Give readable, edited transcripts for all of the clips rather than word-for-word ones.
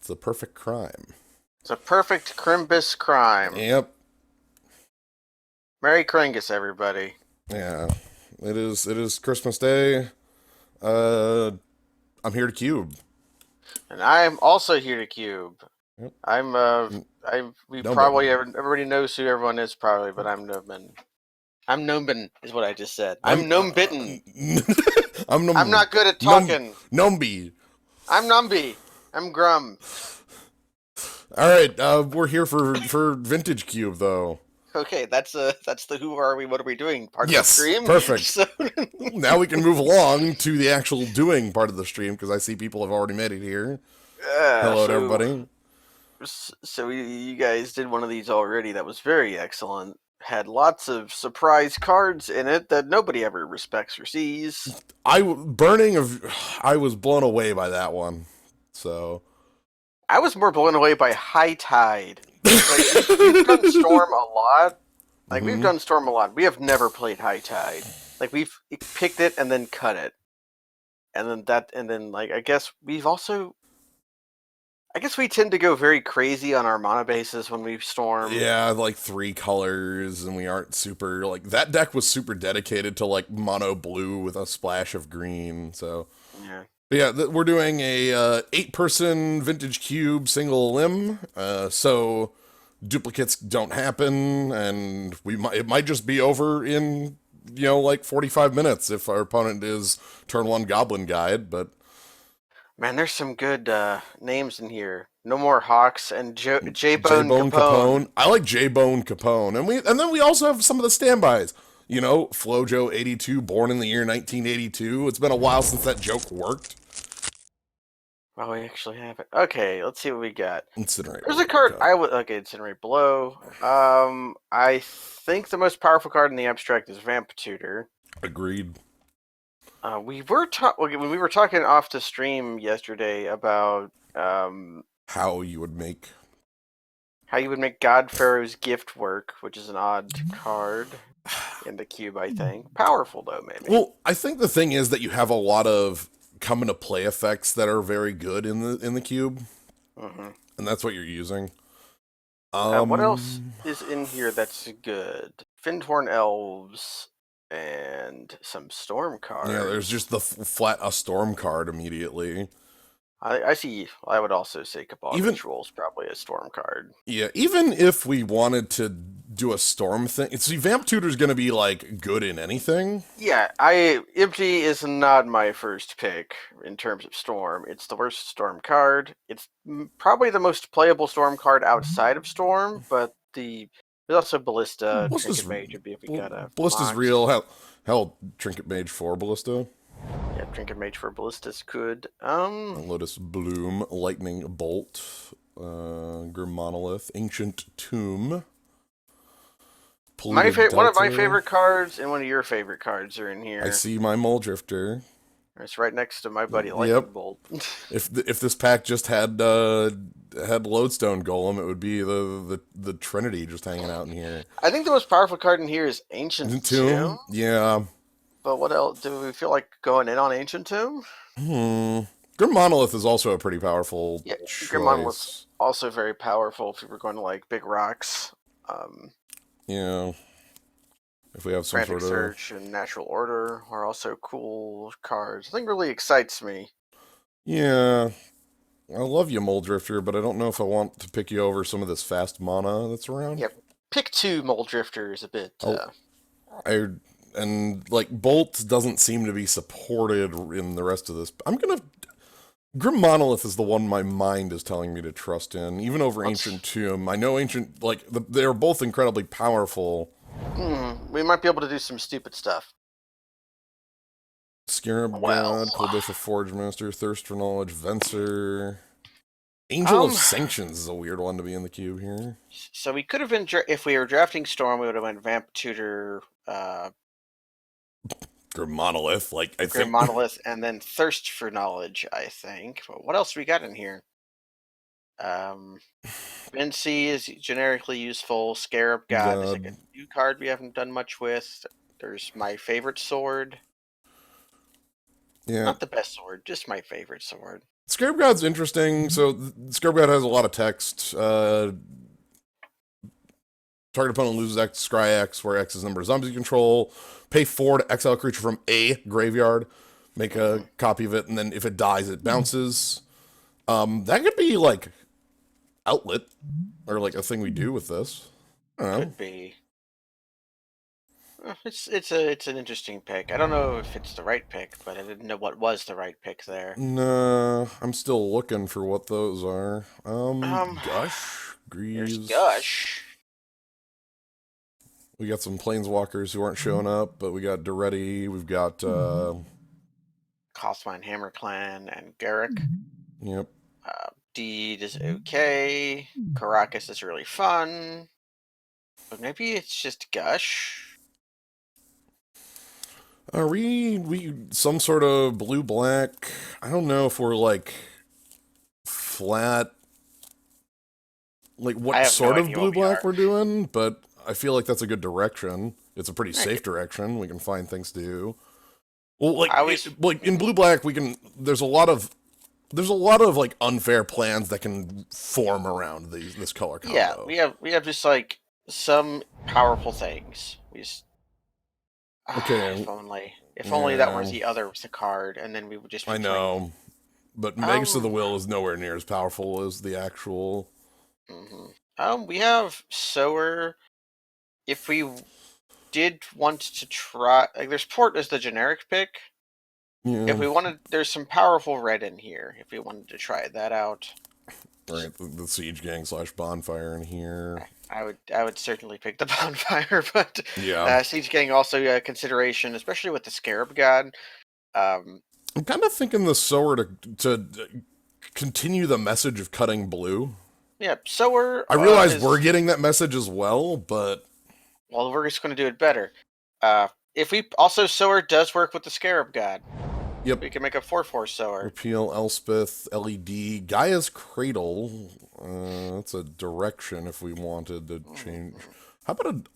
It's a perfect crime. It's a perfect Crimbus crime. Yep. Merry Kringus, everybody. Yeah. It is Christmas Day. Uh I'm here to cube. And I'm also here to Cube. Yep. I'm, we No probably, button. everybody knows who everyone is probably, but I'm Gnomebitten. I'm Gnomebitten, is what I just said. I'm I'm Gnomebitten. I'm I'm not good at Num talking. Numby. I'm Numby. I'm Grum. All right, we're here for vintage cube though. Okay, that's the who are we, what are we doing part of the Yes, stream. perfect. So, Now we can move along to the actual doing part of the stream because I see people have already made it here. uh, Hello to so, everybody. so you guys did one of these already. That was very excellent. Had lots of surprise cards in it that nobody ever respects or sees. I was blown away by that one. So I was more blown away by High Tide. Like we've done Storm a lot. Like we've hmm done Storm a lot. We have never played High Tide. Like we've picked it and then cut it, and then like I guess we tend to go very crazy on our mana bases when we Storm. yeah, like three colors, and we aren't super like that deck was super dedicated to like mono blue with a splash of green. So Yeah. but yeah, we're doing a 8-person vintage cube single limb. So duplicates don't happen, and it might just be over in like 45 minutes if our opponent is turn one goblin guide. But Man, there's some good names in here. No More Hawks and J J Bone Bone Capone. Capone, I like J Bone Capone, and then we also have some of the standbys. Flojo 82, born in the year 1982. It's been a while since that joke worked. Oh, we actually have it. Okay, let's see what we got. Incinerate. There's What a do we card got? I would okay. Incinerate Below. I think the most powerful card in the abstract is Vamp Tutor. Agreed. We were when we were talking off the stream yesterday about How you would make. how you would make God Pharaoh's Gift work, which is an odd card in the cube. I think powerful though, maybe. Well, I think the thing is that you have a lot of come into play effects that are very good in the cube, hmm and that's what you're using. What else Um, is in here that's good? Findhorn Elves and some Storm yeah, there's cards. just the flat a storm card immediately. I see. I would also say Cabal Even Control is probably a Storm card. Yeah, even if we wanted to do a storm thing, see, Vamp Tutor's gonna be like good in anything. Yeah, Empty is not my first pick in terms of Storm. It's the worst Storm card. It's probably the most playable Storm card outside of Storm, but there's also Ballista, Ballista's Trinket Mage if we gotta Ballista's Mox. real. Hell, Trinket Mage for Ballista. Yeah, Trinket Mage for Ballistas could. Lotus Bloom, Lightning Bolt, Grim Monolith, Ancient Tomb, Polluted One of my Delta. favorite cards and one of your favorite cards are in I here. see my Mole Drifter. It's right next to my buddy Yep. Lightning Bolt. If this pack just had Lodestone Golem, it would be the Trinity just hanging out in here. I think the most powerful card in here is Ancient Tomb. Tomb, yeah. But what else? Do we feel like going in on Ancient Tomb? Hmm. Grim Monolith is also a pretty powerful Yeah, Grim Monolith's choice. also very powerful if we were going to like big rocks. Um, Yeah. If we have some Frantic sort of Search and Natural Order are also cool cards. I think really excites me. yeah. I love you, Mole Drifter, but I don't know if I want to pick you over some of this fast mana that's around. Yep. Pick two Mole Drifter is a bit. Oh, I and like Bolt doesn't seem to be supported in the rest of this. I'm gonna Grim Monolith is the one my mind is telling me to trust in, even over Let's. Ancient Tomb. I know Ancient they're both incredibly powerful. We might be able to do some stupid stuff. Scarab Well, God, Klabisha Forge Master, Thirst for Knowledge, Venser. Angel of um, Sanctions is a weird one to be in the cube here. so we could have been if we were drafting Storm, we would have went Vamp Tutor, Grim Monolith, like I Grim think. Monolith, and then Thirst for Knowledge. I think. But what else we got in here? Um, Vinci is generically useful. Scarab God is like a God. new card we haven't done much with. There's my favorite sword. Yeah. Not the best sword, just my favorite sword. Scarab God's interesting. So Scarab God has a lot of text. Target opponent loses X, scry X, where X is the number of zombies you control. Pay 4 to exile a creature from a graveyard. Make a Hmm. copy of it, and then if it dies, it bounces. That could be like outlet or like a thing we do with this. I don't know. Could be. It's an interesting pick. I don't know if it's the right pick, but I didn't know what was the right pick there. Nah, I'm still looking for what those are. Um, Gush, there's Grease. Gush, We got some planeswalkers who aren't showing up, but we got Duretti. We've got Cosmine Hammer Clan, and Garrick. yep. Deed is okay. Caracas is really fun, but maybe it's just Gush. Are we some sort of blue black? I don't know if we're like flat, like I what have no sort of idea what blue we black are. we're doing, but I feel like that's a good direction. It's a pretty I, safe direction. We can find things to do. Well, I always. like in blue black, we can. There's a lot of like unfair plans that can form around this color Yeah, combo. we have just like some powerful things. We just Okay, if only that were yeah, the other was the card, and then we would just be I playing. know, but Magus of the Um, Will is nowhere near as powerful as the actual. we have Sower. If we did want to try, like, there's Port as the generic pick. If Yeah, we wanted, there's some powerful red in here. If we wanted to try that out, right. The Siege Gang slash Bonfire in here. I would certainly pick the bonfire, but Yeah, Siege Gang also a consideration, especially with the Scarab God. Um, I'm kind of thinking the Sower to continue the message of cutting blue. yeah, Sower I realize we're is getting that message as well, but well, we're just going to do it better. If we also Sower does work with the Scarab God, yep. we can make a 4/4 Sower. Repeal Elspeth, LED, Gaia's Cradle. That's a direction if we wanted to change. Mhm. How about an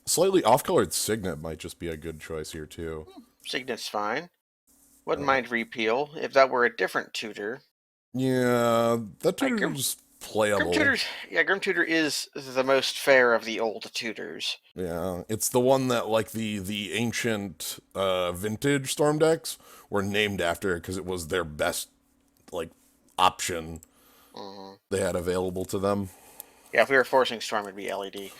slightly off-colored Signet might just be a good choice here too. Signet's fine. Wouldn't Uh, mind repeal if that were a different tutor. yeah, that Like Grim, tutor's Grim playable. Tutor, yeah, Grim Tutor is the most fair of the old tutors. Yeah, it's the one that like the ancient vintage storm decks were named after because it was their best like option Hmm. they had available to them. Yeah, if we were forcing Storm, it'd be LED.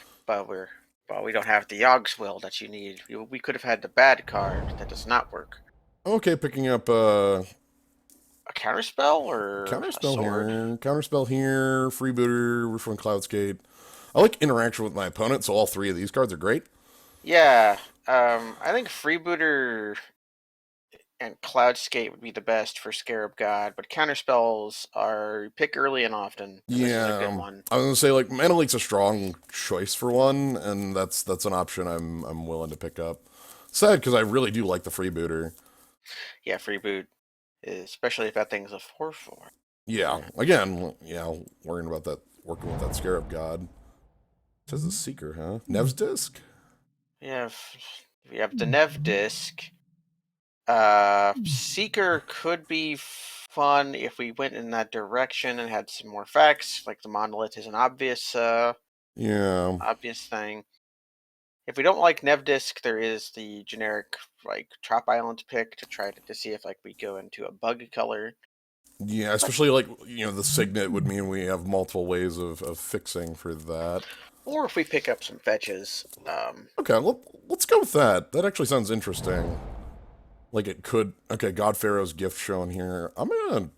But we don't have the Yogg's Will that you need. We could have had the bad card that does not work. Okay, picking up A counterspell or a counterspell sword? here, counterspell here, freebooter, we're from Cloudscape. I like interaction with my opponent, so all three of these cards are great. Yeah. I think Freebooter and Cloudscape would be the best for Scarab God, but counterspells are pick early and often, and this is a good Yeah, one. I was gonna say like Mana Leak's a strong choice for one, and that's an option I'm willing to pick up. Sad because I really do like the freebooter. Yeah, Freeboot, especially if that thing's a 4/4. Yeah, again, yeah, worrying about that, working with that Scarab God. It says the Seeker, huh? Nev's Disc? Yeah, we have the Nev disc. Seeker could be fun if we went in that direction and had some more facts. Like the monolith is an Yeah, obvious thing. If we don't like Nev disc, there is the generic like Trop Island pick to try to see if like we go into a bug color. yeah, But especially like, the Signet would mean we have multiple ways of fixing for that. or if we pick up some fetches. Okay, let's go with that. That actually sounds interesting. Like it could. Okay, God Pharaoh's gift shown here. I'm gonna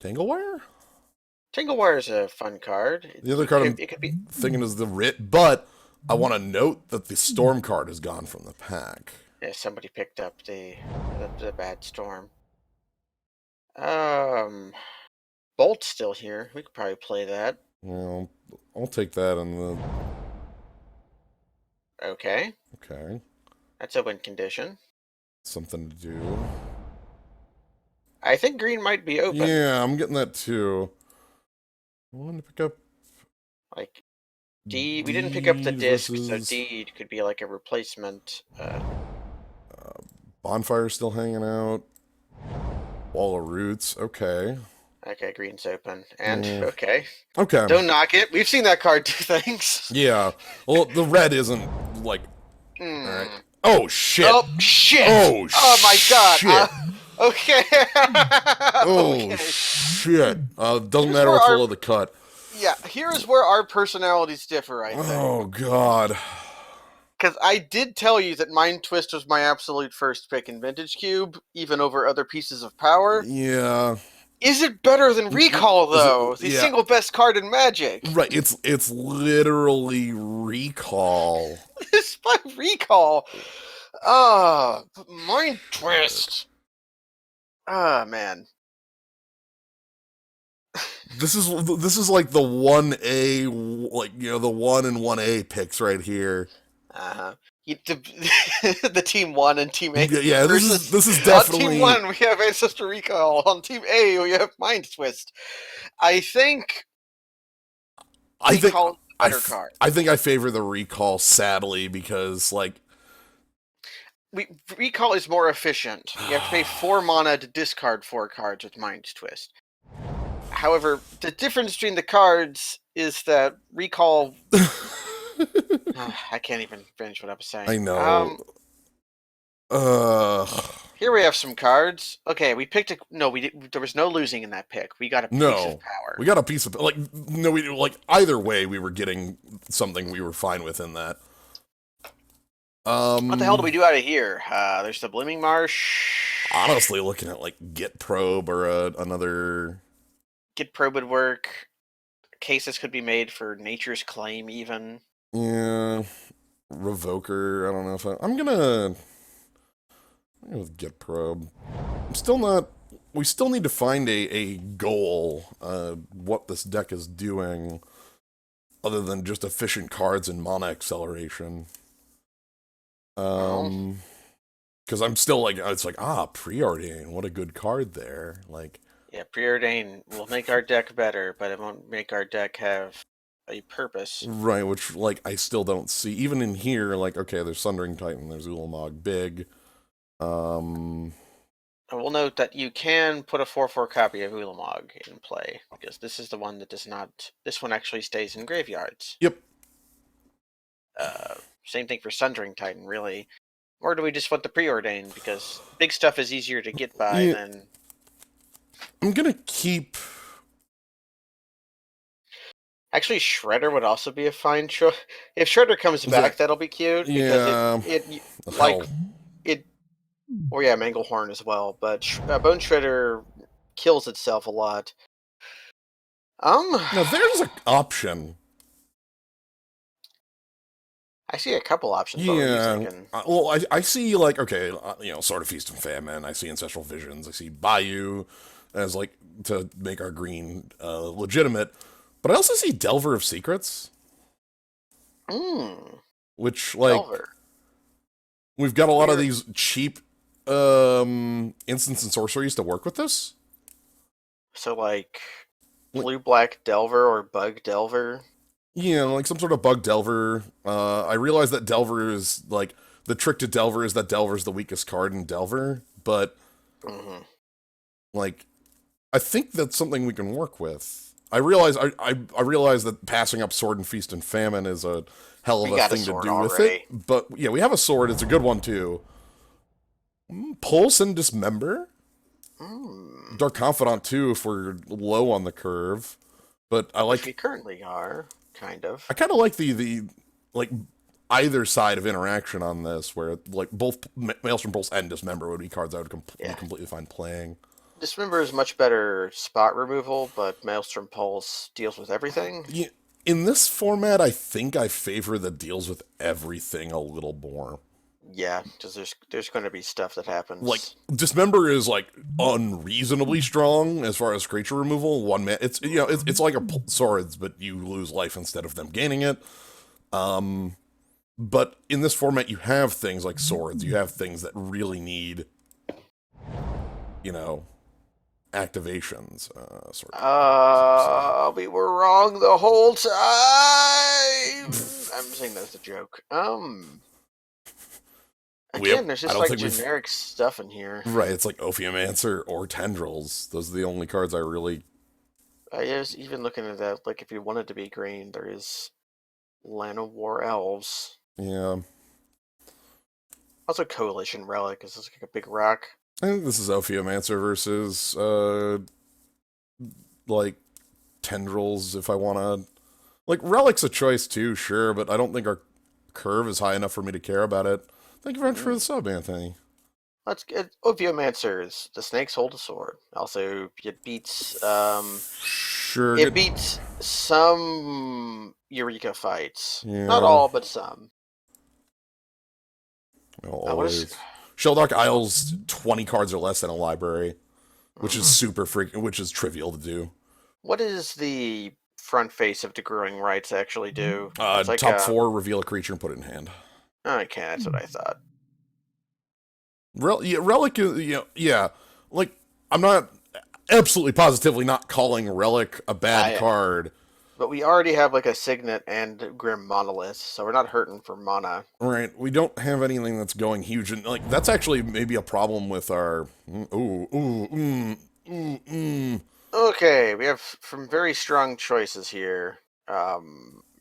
Tanglewire. Tinglewire is a fun card. The other You card could I'm it could be thinking is the Writ, but I want to note that the Storm card is gone from the pack. yeah, somebody picked up the bad storm. Um, Bolt's still here. We could probably play that. I'll take that on the. Okay, Okay, that's a win condition. something to do. I think green might be open. Yeah, I'm getting that too. I wanted to pick up. Like D. We didn't pick up the D disc, so versus D could be like a replacement. Bonfire still hanging out. Wall of Roots. Okay. Okay, green's open, and Mm, okay, okay. don't knock it. We've seen that card do things. Yeah. Well, the red isn't like. All right. Hmm. Oh shit. Oh shit! Oh Oh my god! shit. Okay. Oh Okay. shit. Doesn't Here's matter where what's our below the cut. yeah. Here's where our personalities differ. I think. Oh god. Because I did tell you that Mind Twist was my absolute first pick in Vintage Cube, even over other pieces of power. Yeah. Is it better than Recall, Is it? though? The Yeah. single best card in Magic. Right. It's literally recall. This by Recall. Ah, Mind Twist. Ah, man. This is like the 1A, like, the 1 and 1A picks right here. Uh-huh. The Team 1 and Team A Yeah, versus... this is On Team definitely. 1, we have Ancestor Recall. On Team A, we have Mind Twist. I think I think Recall is the I, better f- card. I think I favor the recall, sadly, because like Recall is more efficient. You have to pay 4 mana to discard 4 cards with Mind Twist. However, the difference between the cards is that Recall... I can't even finish what I was saying. I know. Here we have some cards. Okay, we picked a... No, we did, there was no losing in that pick. We got a piece of No, power. we got a piece of like no, we like either way we were getting something we were fine with in that. What the hell do we do out of here? There's the Blooming Marsh. Honestly, looking at like Get Probe or another. Get Probe would work. Cases could be made for Nature's Claim, even. Yeah, Revoker. I don't know if I'm gonna go with Get Probe. I'm still not. We still need to find a goal. What this deck is doing, other than just efficient cards and mana acceleration. Because I'm still like, it's like, Preordain, what a good card there. Like, Yeah, Preordain will make our deck better, but it won't make our deck have a purpose. right, which, like, I still don't see. Even in here, like, okay, there's Sundering Titan, there's Ulamog Big. And we'll note that you can put a 4/4 copy of Ulamog in play, because this is the one that does not... This one actually stays in graveyards. Yep. Same thing for Sundering Titan, really. Or do we just want the Preordain, because big stuff is easier to get by than... I'm gonna keep... Actually, Shredder would also be a fine choice. If Shredder comes back, that'll be cute. Because or yeah, Manglehorn as well. But Bone Shredder kills itself a lot. Now, there's an option. I see a couple options. Yeah. Well, I see, like, okay, Sword of Feast and Famine. I see Ancestral Visions. I see Bayou as, like, to make our green legitimate. But I also see Delver of Secrets. Which, like, Delver. we've got a lot of these cheap instants and sorceries to work with this. So, like, Blue-Black Delver or Bug Delver? Yeah, like some sort of bug Delver. I realize that Delver is, like, the trick to Delver is that Delver's the weakest card in Delver, but, like, I think that's something we can work with. I realize that passing up Sword and Feast and Famine is a hell of a thing to do with it, but yeah, we have a sword. It's a good one too. Pulse and Dismember. Dark Confidant too, if we're low on the curve. But I like. Which we currently are, kind of. I kind of like the like either side of interaction on this, where like both Maelstrom Pulse and Dismember would be cards I would completely fine playing. Dismember is much better spot removal, but Maelstrom Pulse deals with everything. Yeah, in this format, I think I favor the deals with everything a little more. Yeah, because there's going to be stuff that happens. Like, Dismember is, like, unreasonably strong as far as creature removal. It's it's like a swords, but you lose life instead of them gaining it. But in this format, you have things like swords. You have things that really need, activations. Sort of. We were wrong the whole time. I'm saying that as a joke. Again, there's I just don't like think we've. generic stuff in here. Right, it's like Ophiomancer or Tendrils. Those are the only cards I really. I was even looking at that. Like, if you wanted to be green, there is Land of War Elves. Yeah. Also, Coalition Relic is just like a big rock. I think this is Ophiomancer versus, like, Tendrils if I want to. Like, Relic's a choice too, sure, but I don't think our curve is high enough for me to care about it. Thank you very much for the sub, Anthony. Let's get Ophiomancers. The snakes hold a sword. Also, it beats Sure. it beats some Eureka fights. Yeah. Not all, but some. Always. Sheldock Isle's 20 cards or less in a library, which is super freaking, which is trivial to do. What does the front face of the Growing Rights actually do? It's like Top 4, reveal a creature and put it in hand. Okay, that's what I thought. Relic is, yeah. Like, I'm not absolutely positively not calling Relic a bad card. But we already have like a Signet and Grim Monolith, so we're not hurting for mana. Right, we don't have anything that's going huge, and like that's actually maybe a problem with our. Okay, we have some very strong choices here.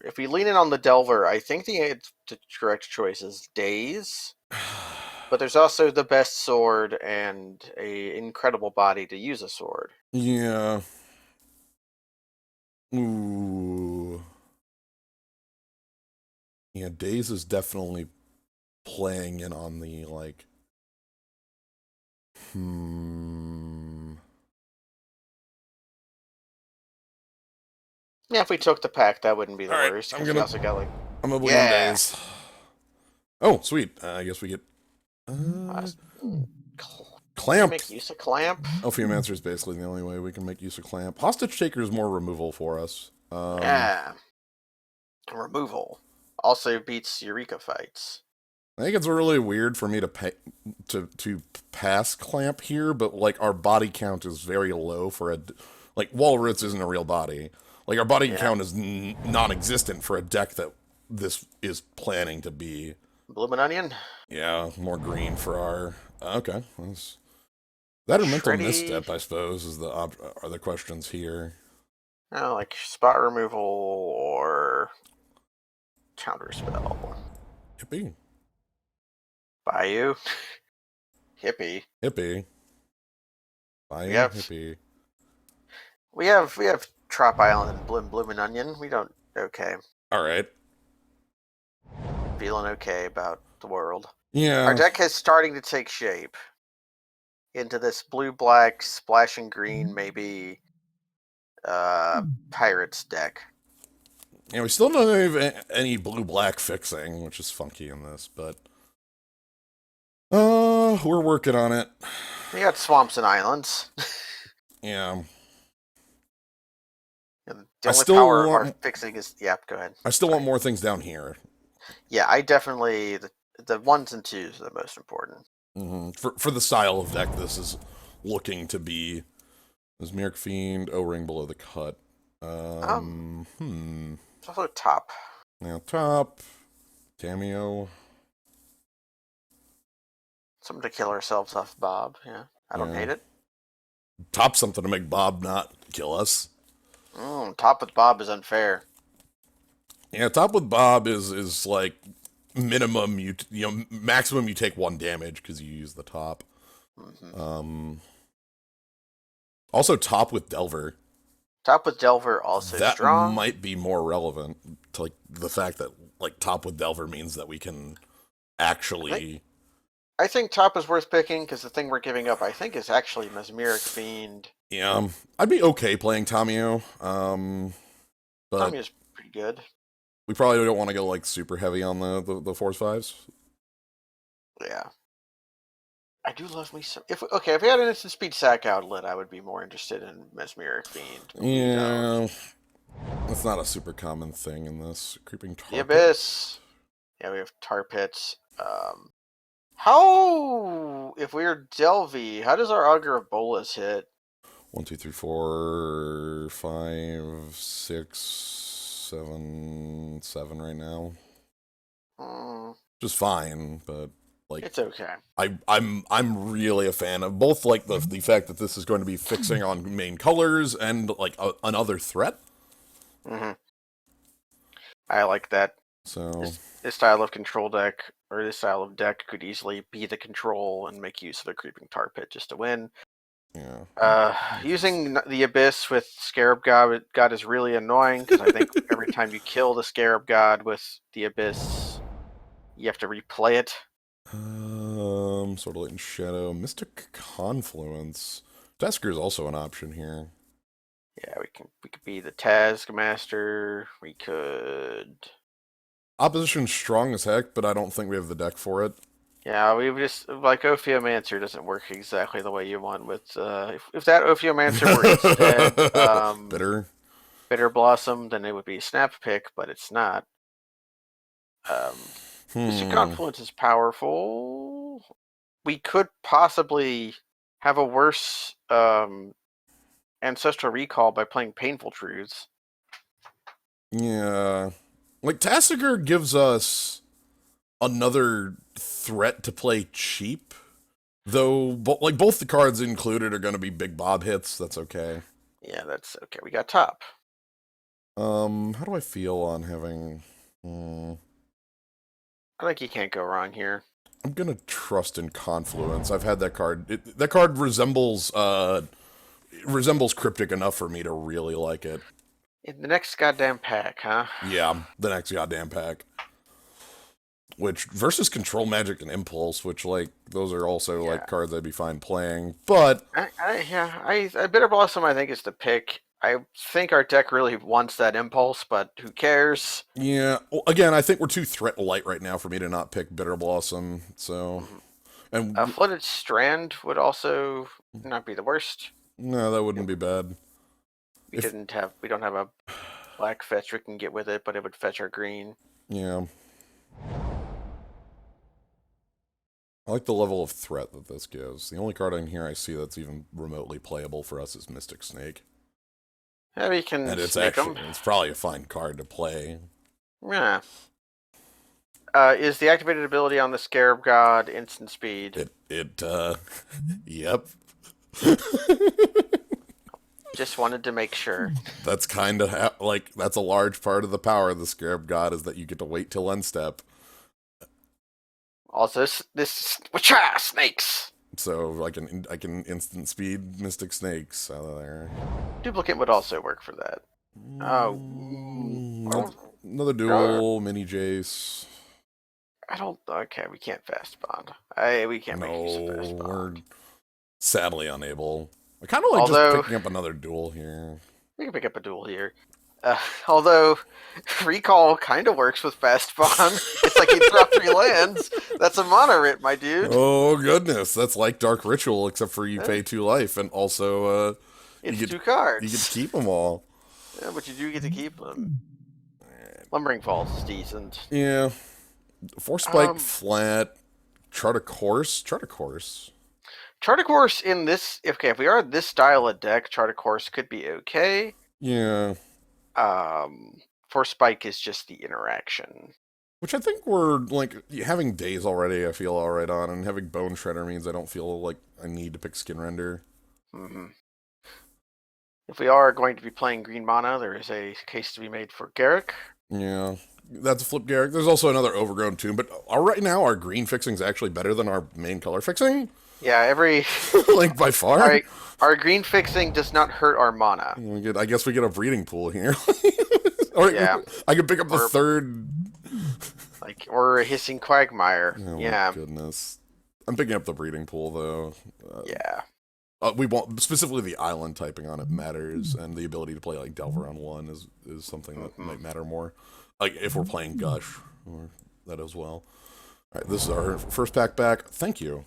If we lean in on the Delver, I think the correct choice is Daze. But there's also the best sword and a incredible body to use a sword. Yeah. Ooh. Yeah, Daze is definitely playing in on the, like... Yeah, if we took the pack, that wouldn't be the worst. I'm gonna... also got, like... I'm gonna blue Daze. Oh, sweet. I guess we get... Clamp. Make use of Clamp. Ophiomancer is basically the only way we can make use of Clamp. Hostage Taker is more removal for us. Yeah. Removal. Also beats Eureka fights. I think it's really weird for me to pass Clamp here, but like our body count is very low for a... Like, Walrus isn't a real body. Like, our body count is non-existent for a deck that this is planning to be. Bloomin' Onion? Yeah, more green for our... Okay. That or mental misstep, I suppose, is are the questions here. Oh, like spot removal or counterspell. Hippie. Bayou. Hippie. Hippie. Bayou, hippie. We have Trop Island and Bloomin' Onion. We don't... Okay. Alright. Feeling okay about the world. Yeah. Our deck is starting to take shape into this blue-black, splashing green, maybe Pirates deck. Yeah, we still don't have any blue-black fixing, which is funky in this, but... we're working on it. We got Swamps and Islands. Yeah. And the only power of our fixing is... Yeah, go ahead. I still want more things down here. Yeah, I definitely... The 1s and 2s are the most important. For the style of deck, this is looking to be... Mesmeric Fiend, O-Ring below the cut. It's also top. Now top. Cameo. Something to kill ourselves off Bob, yeah. I don't hate it. Top something to make Bob not kill us. Top with Bob is unfair. Yeah, top with Bob is like minimum maximum you take 1 damage because you use the top. Also top with Delver. Top with Delver also strong. That might be more relevant to like the fact that like top with Delver means that we can actually... I think top is worth picking because the thing we're giving up, I think, is actually Mesmeric Fiend. Yeah, I'd be okay playing Tamio. But Tamio's pretty good. We probably don't want to go like super heavy on the force 5s. Yeah. I do love me some... If we had an instant speed sack outlet, I would be more interested in Mesmeric Fiend. Yeah. That's not a super common thing in this. Creeping Tar The Abyss. Yeah, we have Tar Pits. How... If we're Delvey, how does our Augur of Bolas hit? 1, 2, 3, 4, 5, 6, 7, 7 right now. Just fine, but like It's okay. I'm really a fan of both, like the fact that this is going to be fixing on main colors and like another threat. Hmm. I like that. So This style of control deck, or this style of deck, could easily be the control and make use of a creeping tar pit just to win. yeah, Using the Abyss with Scarab God is really annoying, because I think every time you kill the Scarab God with the Abyss, you have to replay it. Sort of Latent Shadow, Mystic Confluence. Tesker is also an option here. Yeah, we could be the Taskmaster. We could. Opposition's strong as heck, but I don't think we have the deck for it. Yeah, we just like Ophiomancer doesn't work exactly the way you want. With if that Ophiomancer were instead Bitter. Bitter Blossom, then it would be Snap Pick, but it's not. Mystic Confluence is powerful. We could possibly have a worse Ancestral Recall by playing Painful Truths. Yeah. Like, Tassiger gives us another threat to play cheap. Though, like, both the cards included are going to be big Bob hits. That's okay. Yeah, that's okay. We got top. How do I feel on having... I think you can't go wrong here. I'm gonna trust in Confluence. I've had that card. That card resembles Cryptic enough for me to really like it. In the next goddamn pack, huh? Yeah, the next goddamn pack. Which versus Control Magic and Impulse, which like those are also like cards I'd be fine playing. But I Bitter Blossom I think is the pick. I think our deck really wants that Impulse, but who cares? Yeah, well, again, I think we're too threat light right now for me to not pick Bitter Blossom. So, and Flooded Strand would also not be the worst. No, that wouldn't be bad. We don't have a black fetch we can get with it, but it would fetch our green. Yeah. I like the level of threat that this gives. The only card in here I see that's even remotely playable for us is Mystic Snake. Yeah, we can. And it's probably a fine card to play. Yeah. Is the activated ability on the Scarab God instant speed? Yep. Just wanted to make sure. That's kind of that's a large part of the power of the Scarab God is that you get to wait till end step. Also, this snakes. So I can instant speed Mystic Snakes out of there. Duplicate would also work for that. Another duel, mini Jace. Okay, we can't fast bond. We can't make use of fast bond. We're sadly unable. I kind of like just picking up another duel here. We can pick up a duel here. Although, Recall kind of works with fast bond. It's like you drop 3 lands. That's a mana writ, my dude. Oh, goodness. That's like Dark Ritual, except for you pay 2 life, and also, it's 2 cards. You get to keep them all. Yeah, but you do get to keep them. Lumbering Falls is decent. Yeah. Force Spike flat. Chart a Course in this... if we are this style of deck, Chart a Course could be okay. Yeah. Force Spike is just the interaction. Which I think we're, like, having Days already I feel alright on, and having Bone Shredder means I don't feel like I need to pick Skin Render. Mm-hmm. If we are going to be playing green mana, there is a case to be made for Garrick. Yeah, that's a flip Garrick. There's also another Overgrown Tomb, but right now our green fixing is actually better than our main color fixing. Yeah, like by far. Our green fixing does not hurt our mana. I guess we get a breeding pool here. Or yeah, I could pick up the third. Or a Hissing Quagmire. Oh, yeah. My goodness. I'm picking up the breeding pool though. Yeah. We want specifically the island typing on it matters, and the ability to play like Delver on 1 is something that might matter more. Like if we're playing Gush, or that as well. All right, this is our first pack back. Thank you.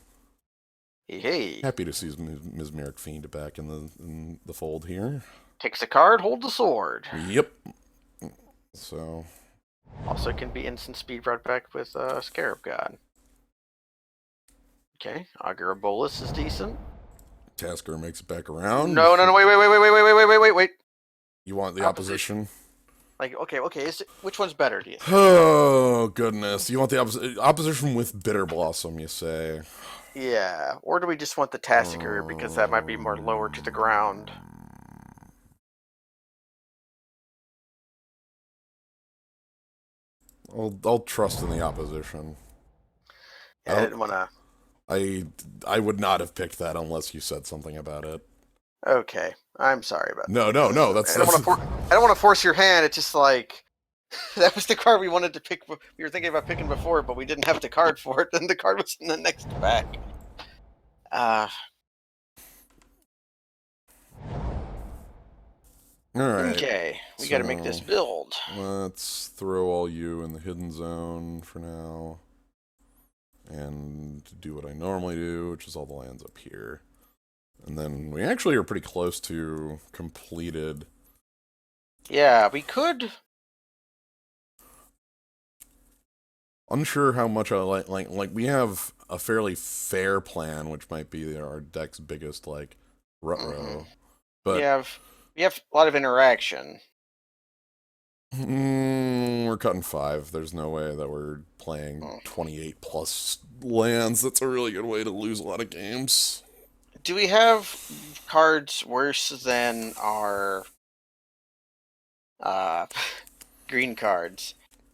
Hey. Happy to see Mesmeric Fiend back in the fold here. Takes a card, hold the sword. Yep. So. Also can be instant speed right back with Scarab God. Okay, Augur of Bolus is decent. Tasker makes it back around. No, no, no, wait. You want the Opposition. opposition? Like, okay, which one's better, do you think? Oh, goodness. You want the opposition with Bitter Blossom, you say? Yeah, or do we just want the Tassiger because that might be more lower to the ground? I'll trust in the opposition. I Yeah, I don't. didn't want to. I I would not have picked that unless you said something about it. Okay, I'm sorry about No, that. no, no. I don't want to. I don't want to force your hand. It's just like that was the card we wanted to pick. We were thinking about picking before, but we didn't have the card for it. And the card was in the next pack. Uh, All right. okay, we got to make this So build. let's throw all you in the hidden zone for now, and do what I normally do, which is all the lands up here. And then we actually are pretty close to completed. Yeah, we could. Unsure how much I like we have a fairly fair plan, which might be our deck's biggest like rut-row. But We have a lot of interaction. we're cutting 5. There's no way that we're playing 28 plus lands. That's a really good way to lose a lot of games. Do we have cards worse than our uh, green cards?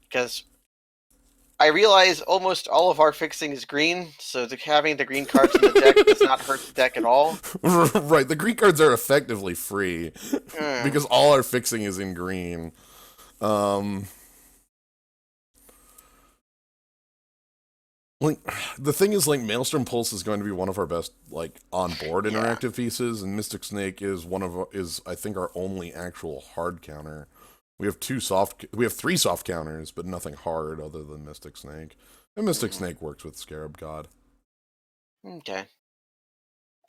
Because I realize almost all of our fixing is green, so having the green cards in the deck does not hurt the deck at all. Right, the green cards are effectively free because all our fixing is in green. Like the thing is, like Maelstrom Pulse is going to be one of our best like on board interactive pieces, and Mystic Snake is I think our only actual hard counter. We have 3 soft counters, but nothing hard other than Mystic Snake. And Mystic Snake works with Scarab God. Okay.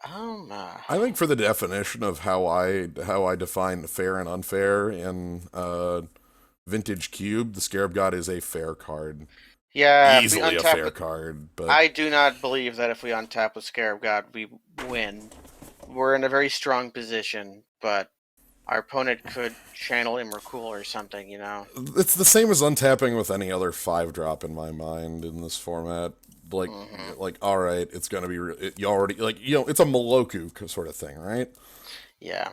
I think for the definition of how I define fair and unfair in Vintage Cube, the Scarab God is a fair card. Yeah, Easily a fair card, but I do not believe that if we untap with Scarab God, we win. We're in a very strong position, but our opponent could channel Immercool or something, you know? it's the same as untapping with any other 5-drop in my mind in this format. Like, all right, it's gonna be you already it's a Moloku sort of thing, right? Yeah.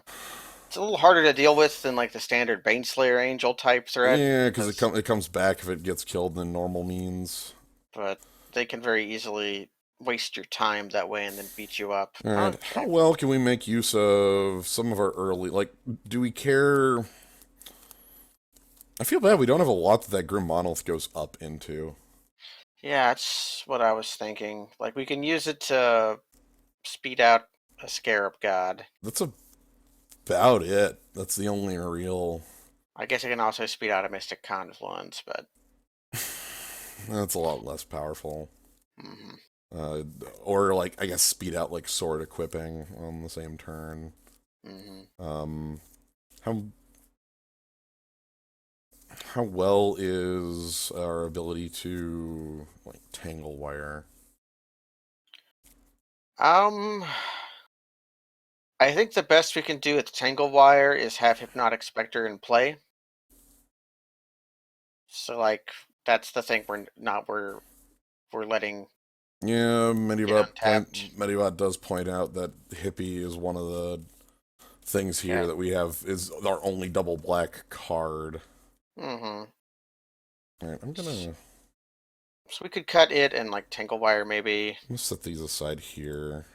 It's a little harder to deal with than like the standard Baneslayer Angel type threat. Yeah, because it comes back if it gets killed in normal means. But they can very easily waste your time that way and then beat you up. All right, how well can we make use of some of our early do we care? I feel bad we don't have a lot that Grim Monolith goes up into. Yeah, that's what I was thinking. Like, we can use it to speed out a Scarab God. That's about it. That's the only real. I guess it can also speed out a Mystic Confluence, but That's a lot less powerful. Or I guess speed out sword equipping on the same turn. How well is our ability to tangle wire? I think the best we can do with Tangle Wire is have Hypnotic Spectre in play. So that's the thing we're letting. Yeah, Medibot does point out that Hippie is one of the things here that we have is our only double black card. Alright, I'm gonna. So we could cut it and Tangle Wire maybe. I'm gonna set these aside here.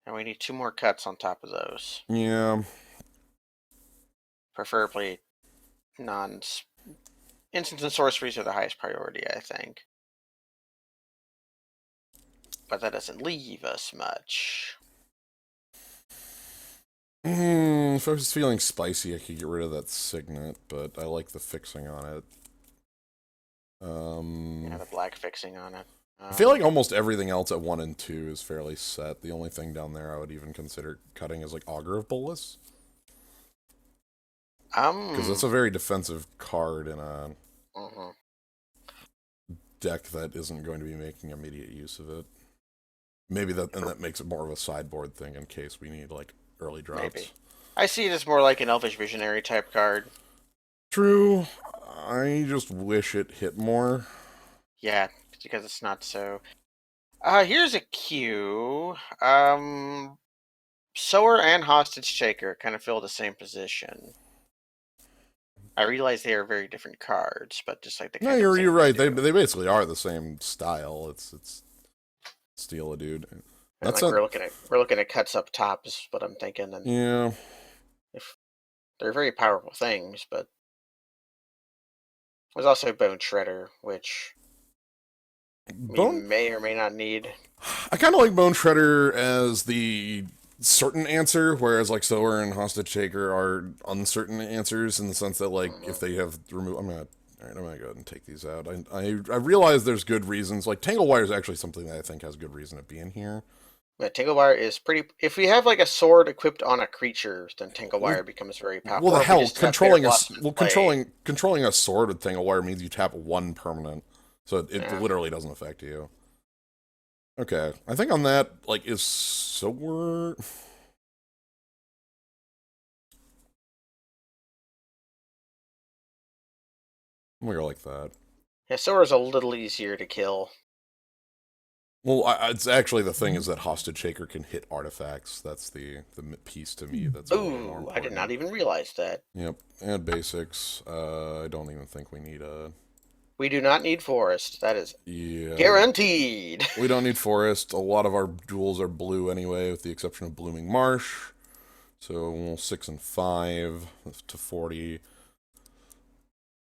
And we need 2 more cuts on top of those. Yeah. Preferably instants and sorceries are the highest priority, I think. But that doesn't leave us much. If I was feeling spicy, I could get rid of that Signet, but I like the fixing on it. Yeah, the black fixing on it. I feel like almost everything else at 1 and 2 is fairly set. The only thing down there I would even consider cutting is Augur of Bolus. Because it's a very defensive card in a deck that isn't going to be making immediate use of it. Maybe that makes it more of a sideboard thing in case we need like early drops. Maybe. I see it as more like an Elvish Visionary type card. True. I just wish it hit more. Yeah, because it's not so. Here's a cue. Sower and Hostage Taker kind of fill the same position. I realize they are very different cards, but just like the No, kind of you're thing right. they They do. basically are the same style. It's steal a dude. And That's like not. we're looking at cuts up top is what I'm thinking, and Yeah. if they're very powerful things, but there's also Bone Shredder, which we Bone. may or may not need. I kind of like Bone Shredder as the certain answer, whereas like Sower and Hostage Taker are uncertain answers in the sense that like if Mhm. they have remove, I'm gonna. All right, I'm gonna go ahead and take these out. I realize there's good reasons. Like Tangle Wire is actually something that I think has good reason to be in here. But Tinglewire is pretty. If we have like a sword equipped on a creature, then Well, Tinglewire becomes very powerful. well, the Or if we hell, just have Bitter controlling Blossom in play. controlling a sword with Tangle Wire means you tap one permanent, so it Yeah. literally doesn't affect you. Okay, I think on that like is Sower. I'm gonna go like that. Yeah, Sora's a little easier to kill. Well, it's actually the thing is that Hostage Shaker can hit artifacts. That's the piece to me that's a little more Ooh, I did not important. even realize that. Yep, and basics. I don't even think we need a. We do not need Forest. That is Yeah, guaranteed. we don't need forest. A lot of our jewels are blue anyway, with the exception of Blooming Marsh. So 6 and 5 to 40.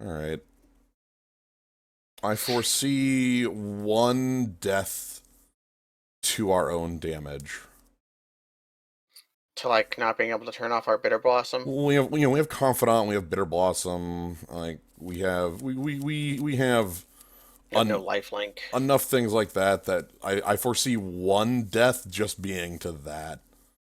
All right. I foresee one death to our own damage. To like not being able to turn off our Bitter Blossom. We have Confidant, we have Bitter Blossom, like we have We have no lifelink. enough things like that that I foresee one death just being to that.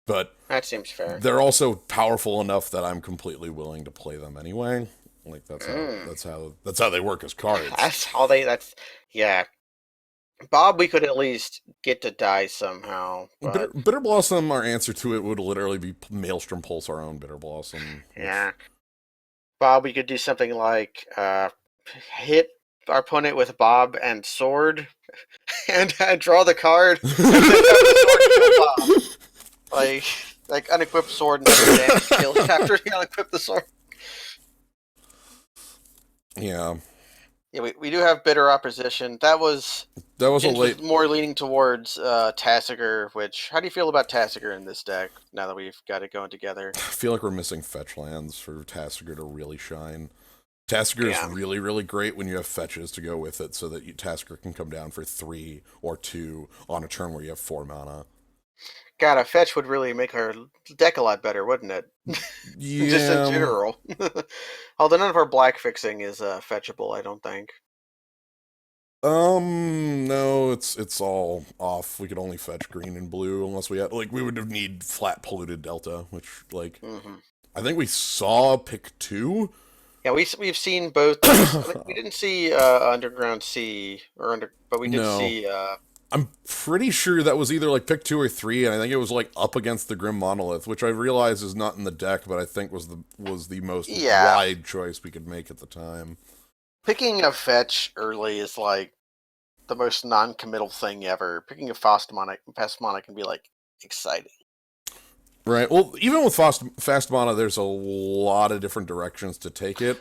But That seems fair. they're also powerful enough that I'm completely willing to play them anyway. Like Mm. that's how they work as cards. That's how they. That's yeah. Bob, we could at least get to die somehow, but Bitter Blossom, our answer to it would literally be Maelstrom Pulse our own Bitter Blossom, which yeah. Bob, we could do something like hit our opponent with Bob and sword, and draw the card, and then have the sword kill Bob. Like unequipped sword never damage kills after you unequip the sword. yeah, Yeah, we do have bitter opposition. That was that was a Jins was late. more leaning towards Tassiger. Which how do you feel about Tassiger in this deck? Now that we've got it going together. I feel like we're missing fetch lands for Tassiger to really shine. Tassiger is Yeah, really, really great when you have fetches to go with it, so that Tassiger can come down for 3 or 2 on a turn where you have 4 mana. God, a fetch would really make our deck a lot better, wouldn't it? Just in Yeah. general. Although none of our black fixing is fetchable, I don't think. No, it's all off. We could only fetch green and blue unless we had like we would need flat polluted delta, which like Hmm. I think we saw pick 2. Yeah, we've seen both those. I think we didn't see Underground Sea but we did No. see. I'm pretty sure that was either like pick 2 or 3, and I think it was like up against the Grim Monolith, which I realize is not in the deck, but I think was the most Yeah, wide choice we could make at the time. picking a fetch early is like the most non-committal thing ever. Picking a fast mana can be like exciting. Right. Well, even with fast mana, there's a lot of different directions to take it.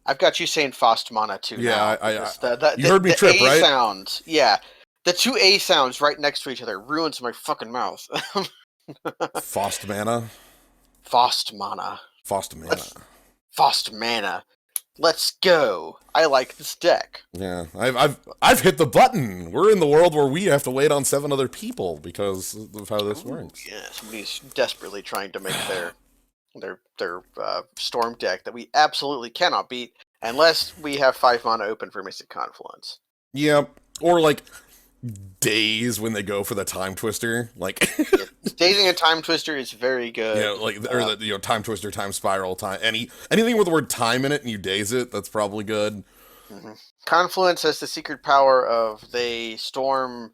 I've got you saying fast mana too Yeah, now because you heard me the trip, A right? sounds, yeah, the two A sounds right next to each other ruins my fucking mouth. Fast mana. Fast mana. Fast mana. Let's fast mana. Let's go. I like this deck. Yeah, I've hit the button. We're in the world where we have to wait on 7 other people because of how this Ooh, works. yeah, somebody's desperately trying to make their storm deck that we absolutely cannot beat unless we have 5 mana open for Mystic Confluence. Yeah, or like days when they go for the time twister, like Yeah, Dazing a Time Twister is very good. like or the time twister, time spiral, time anything with the word time in it and you daze it. That's probably good. Mhm. Confluence has the secret power of they storm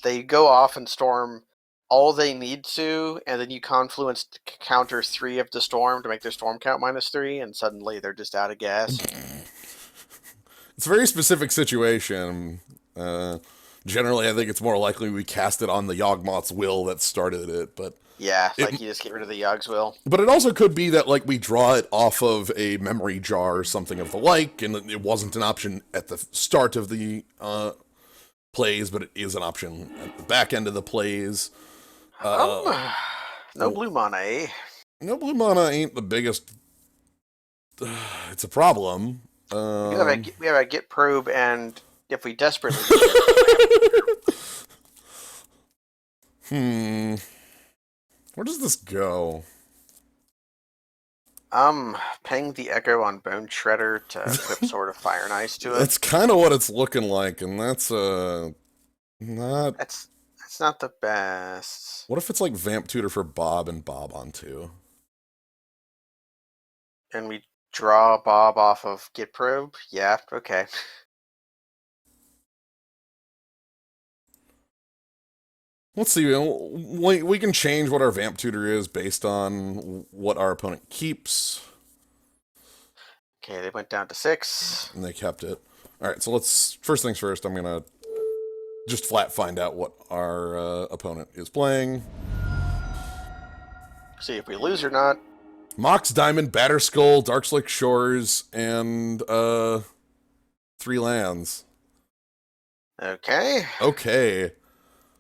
they go off and storm all they need to, and then you confluence counter 3 of the storm to make their storm count -3, and suddenly they're just out of gas. It's a very specific situation. Generally, I think it's more likely we cast it on the Yawgmoth's will that started it, but Yeah, it, like you just get rid of the Yogg's will. but it also could be that like we draw it off of a memory jar or something of the like, and it wasn't an option at the start of the plays, but it is an option at the back end of the plays. No blue mana, eh? No blue mana ain't the biggest. It's a problem. We have a get probe, and if we desperately need it, Where does this go? ping the Echo on Bone Shredder to equip Sword of Fire and Ice to it. That's kind of what it's looking like, and that's not. That's not the best. What if it's like Vamp Tutor for Bob and Bob on 2? And we draw Bob off of Get Probe? Yeah, okay. Let's see. We can change what our Vamp Tutor is based on what our opponent keeps. Okay, they went down to 6. And they kept it. Alright, so let's... First things first, I'm gonna just flat find out what our opponent is playing. See if we lose or not. Mox Diamond, Batterskull, Darkslick Shores, and 3 lands. Okay. Okay.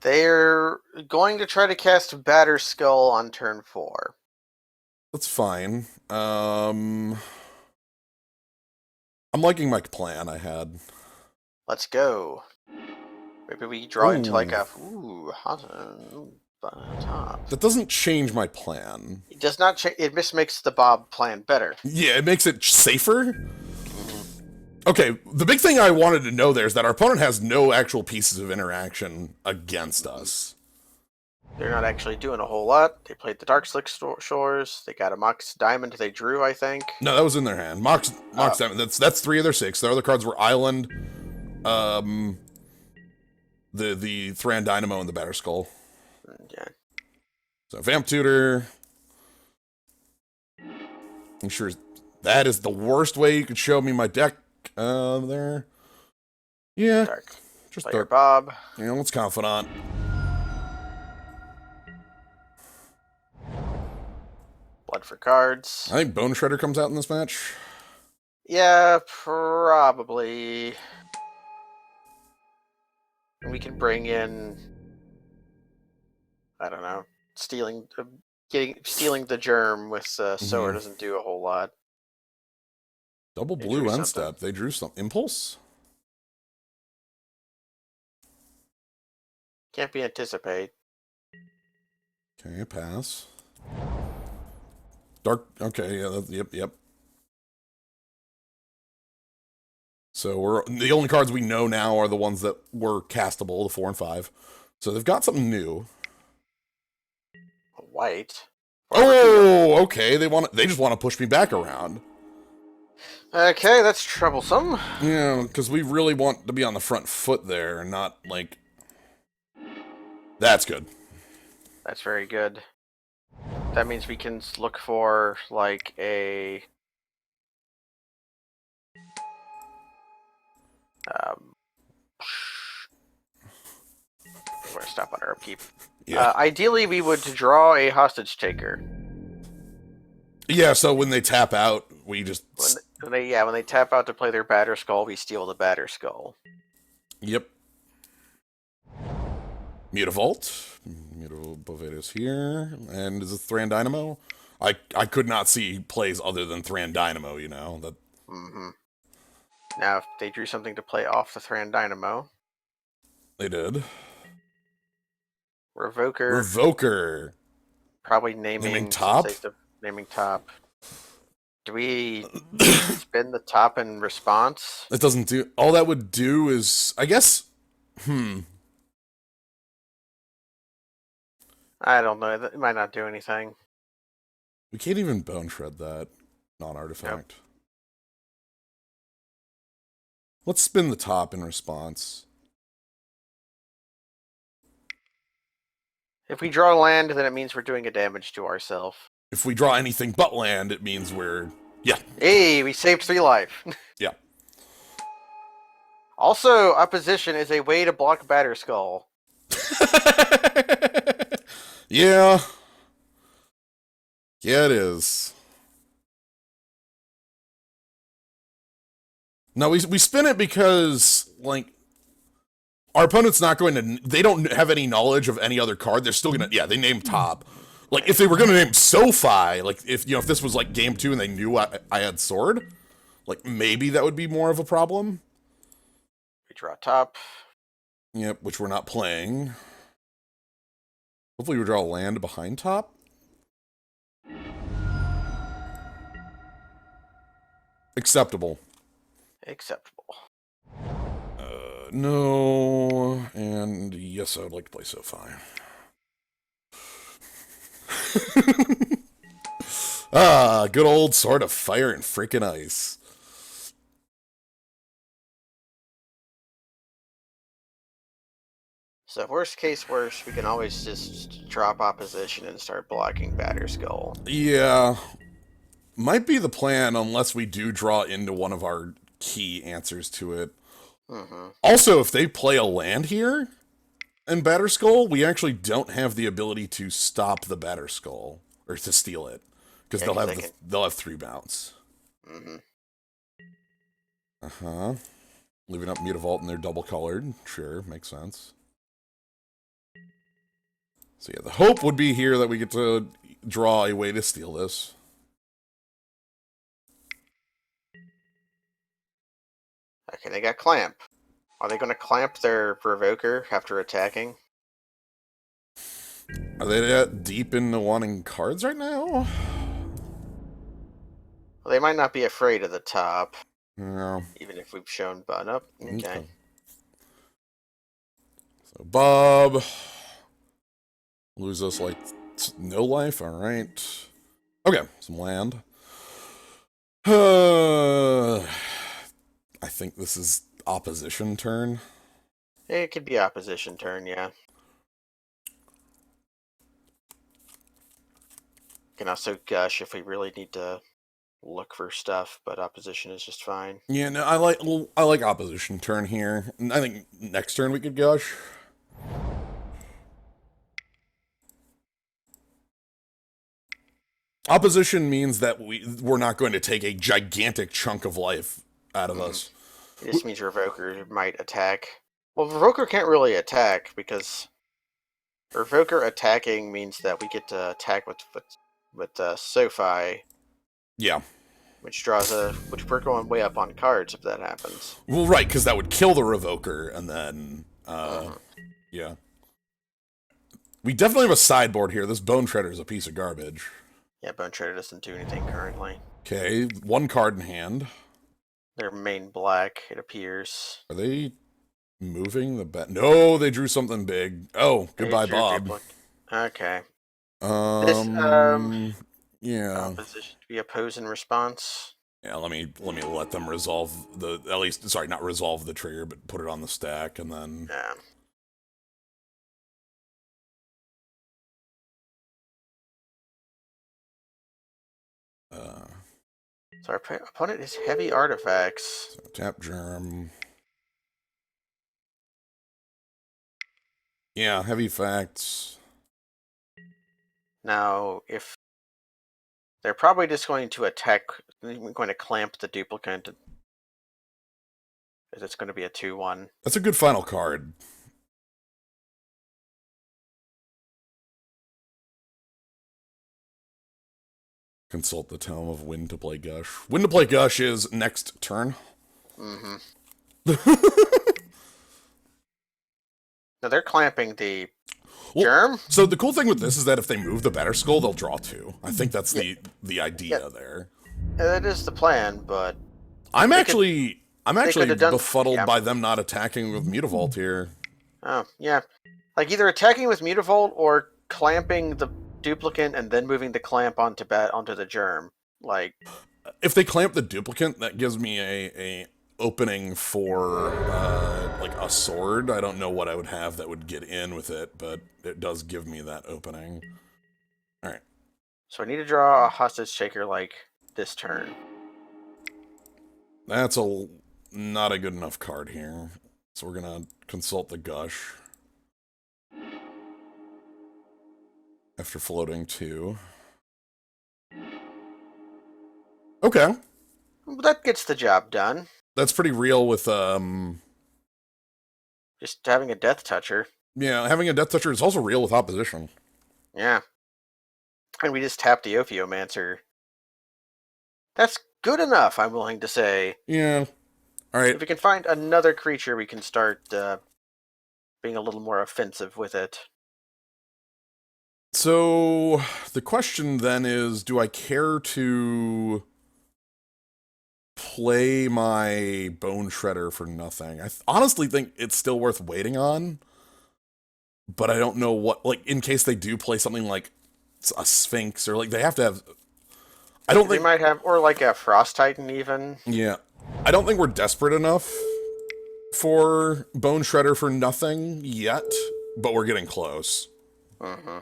They're going to try to cast Batterskull on turn 4. That's fine. I'm liking my plan I had. Let's go. Maybe we draw into like a top. That doesn't change my plan. It does not change. It just makes the Bob plan better. Yeah, it makes it safer. Okay, the big thing I wanted to know there is that our opponent has no actual pieces of interaction against us. They're not actually doing a whole lot. They played the Darkslick Shores. They got a Mox Diamond they drew, I think. No, that was in their hand. Mox Diamond. That's 3 of their 6. Their other cards were Island, the Thran Dynamo, and the Batterskull. Yeah. So Vamp Tutor. I'm sure that is the worst way you could show me my deck. There. Yeah. Dark. Just Player dark. Bob. Yeah, let's Confidant. Blood for cards. I think Bone Shredder comes out in this match. Yeah, probably. We can bring in, I don't know, stealing the germ with Sower doesn't do a whole lot. Double blue end step. They drew some impulse. Can't be anticipate. Okay, pass. Dark. Okay, yeah, yep. So we're the only cards we know now are the ones that were castable, the 4 and 5. So they've got something new. White. Oh, okay. They just want to push me back around. Okay, that's troublesome. Yeah, because we really want to be on the front foot there, and not like. That's good. That's very good. That means we can look for like a we're gonna stop on our upkeep. Yeah. Ideally, we would draw a hostage taker. Yeah. So when they tap out, we just. When they tap out to play their Batterskull, we steal the Batterskull. Yep. Mutavault. Mutavault here. And is it Thran Dynamo? I could not see plays other than Thran Dynamo, you know. That. Now, if they drew something to play off the Thran Dynamo. They did. Revoker. Probably naming top? Naming top. Do we spin the top in response? It doesn't do. All that would do is, I guess. I don't know. It might not do anything. We can't even Bone Shred that non-artifact. Nope. Let's spin the top in response. If we draw land, then it means we're doing a damage to ourselves. If we draw anything but land, it means we're... Yeah. Hey, we saved 3 life. Yeah. Also, opposition is a way to block Batter Skull. Yeah. Yeah, it is. No, we spin it because, like, our opponent's not going to... They don't have any knowledge of any other card. They're still going to... Yeah, they name top. Like, if they were going to name SoFi, like, if this was, like, game 2 and they knew I had sword, like, maybe that would be more of a problem. We draw top. Yep, which we're not playing. Hopefully we draw land behind top. Acceptable. Acceptable. No, and yes, I would like to play SoFi. Good old Sword of Fire and Frickin' Ice. So worst case worst, we can always just drop opposition and start blocking Batter Skull. Yeah. Might be the plan unless we do draw into one of our key answers to it. Also, if they play a land here in Batter Skull, we actually don't have the ability to stop the Batter Skull or to steal it because they'll have 3 bounce. Leaving up Mutavault and they're double colored. Sure, makes sense. So yeah, the hope would be here that we get to draw a way to steal this. Okay, they got Clamp. Are they going to clamp their Provoker after attacking? Are they that deep into wanting cards right now? Well, they might not be afraid of the top. Yeah. Even if we've shown button up. Okay. So Bob lose us like no life. All right. Okay, some land. I think this is opposition turn. It could be opposition turn, yeah. Can also gush if we really need to look for stuff, but opposition is just fine. Yeah, no, I like opposition turn here. I think next turn we could gush. Opposition means that we're not going to take a gigantic chunk of life out of us. It just means Revoker might attack. Well, Revoker can't really attack because Revoker attacking means that we get to attack with SoFi. Yeah. Which we're going way up on cards if that happens. Well, right, because that would kill the Revoker, and then, yeah. We definitely have a sideboard here. This Bone Shredder is a piece of garbage. Yeah, Bone Shredder doesn't do anything currently. Okay, 1 card in hand. They're main black, it appears. Are they moving the bet? No, they drew something big. Oh, goodbye, Bob. Okay. Yeah. Opposition to be oppose in response. Yeah, let me let them resolve not resolve the trigger, but put it on the stack, and then... Yeah. So our opponent is heavy artifacts. So tap Germ. Yeah, heavy facts. Now, if they're probably just going to attack, we're going to clamp the duplicant. It's going to be a 2/1. That's a good final card. Consult the Tome of When to Play Gush. When to Play Gush is next turn. No, they're clamping the Germ. So the cool thing with this is that if they move the Batter Skull, they'll draw 2. I think that's the idea there. That is the plan, but I'm actually befuddled by them not attacking with Mutavault here. Oh, yeah. Like either attacking with Mutavault or clamping the duplicant and then moving the clamp onto the Germ. Like, if they clamp the duplicant, that gives me a opening for like a sword. I don't know what I would have that would get in with it, but it does give me that opening. All right. So I need to draw a hostage shaker like this turn. That's not a good enough card here. So we're gonna consult the gush. After floating 2. Okay. That gets the job done. That's pretty real with Just having a death toucher. yeah, having a death toucher is also real with opposition. Yeah. And we just tapped the Ophiomancer. That's good enough, I'm willing to say. Yeah. All right. If we can find another creature, we can start being a little more offensive with it. So the question then is, do I care to play my Bone Shredder for nothing? I honestly think it's still worth waiting on, but I don't know what, like, in case they do play something like a Sphinx, or like they have to have. I don't They think. might have, or like a Frost Titan even. Yeah. I don't think we're desperate enough for Bone Shredder for nothing yet, but we're getting close. Mm-hmm.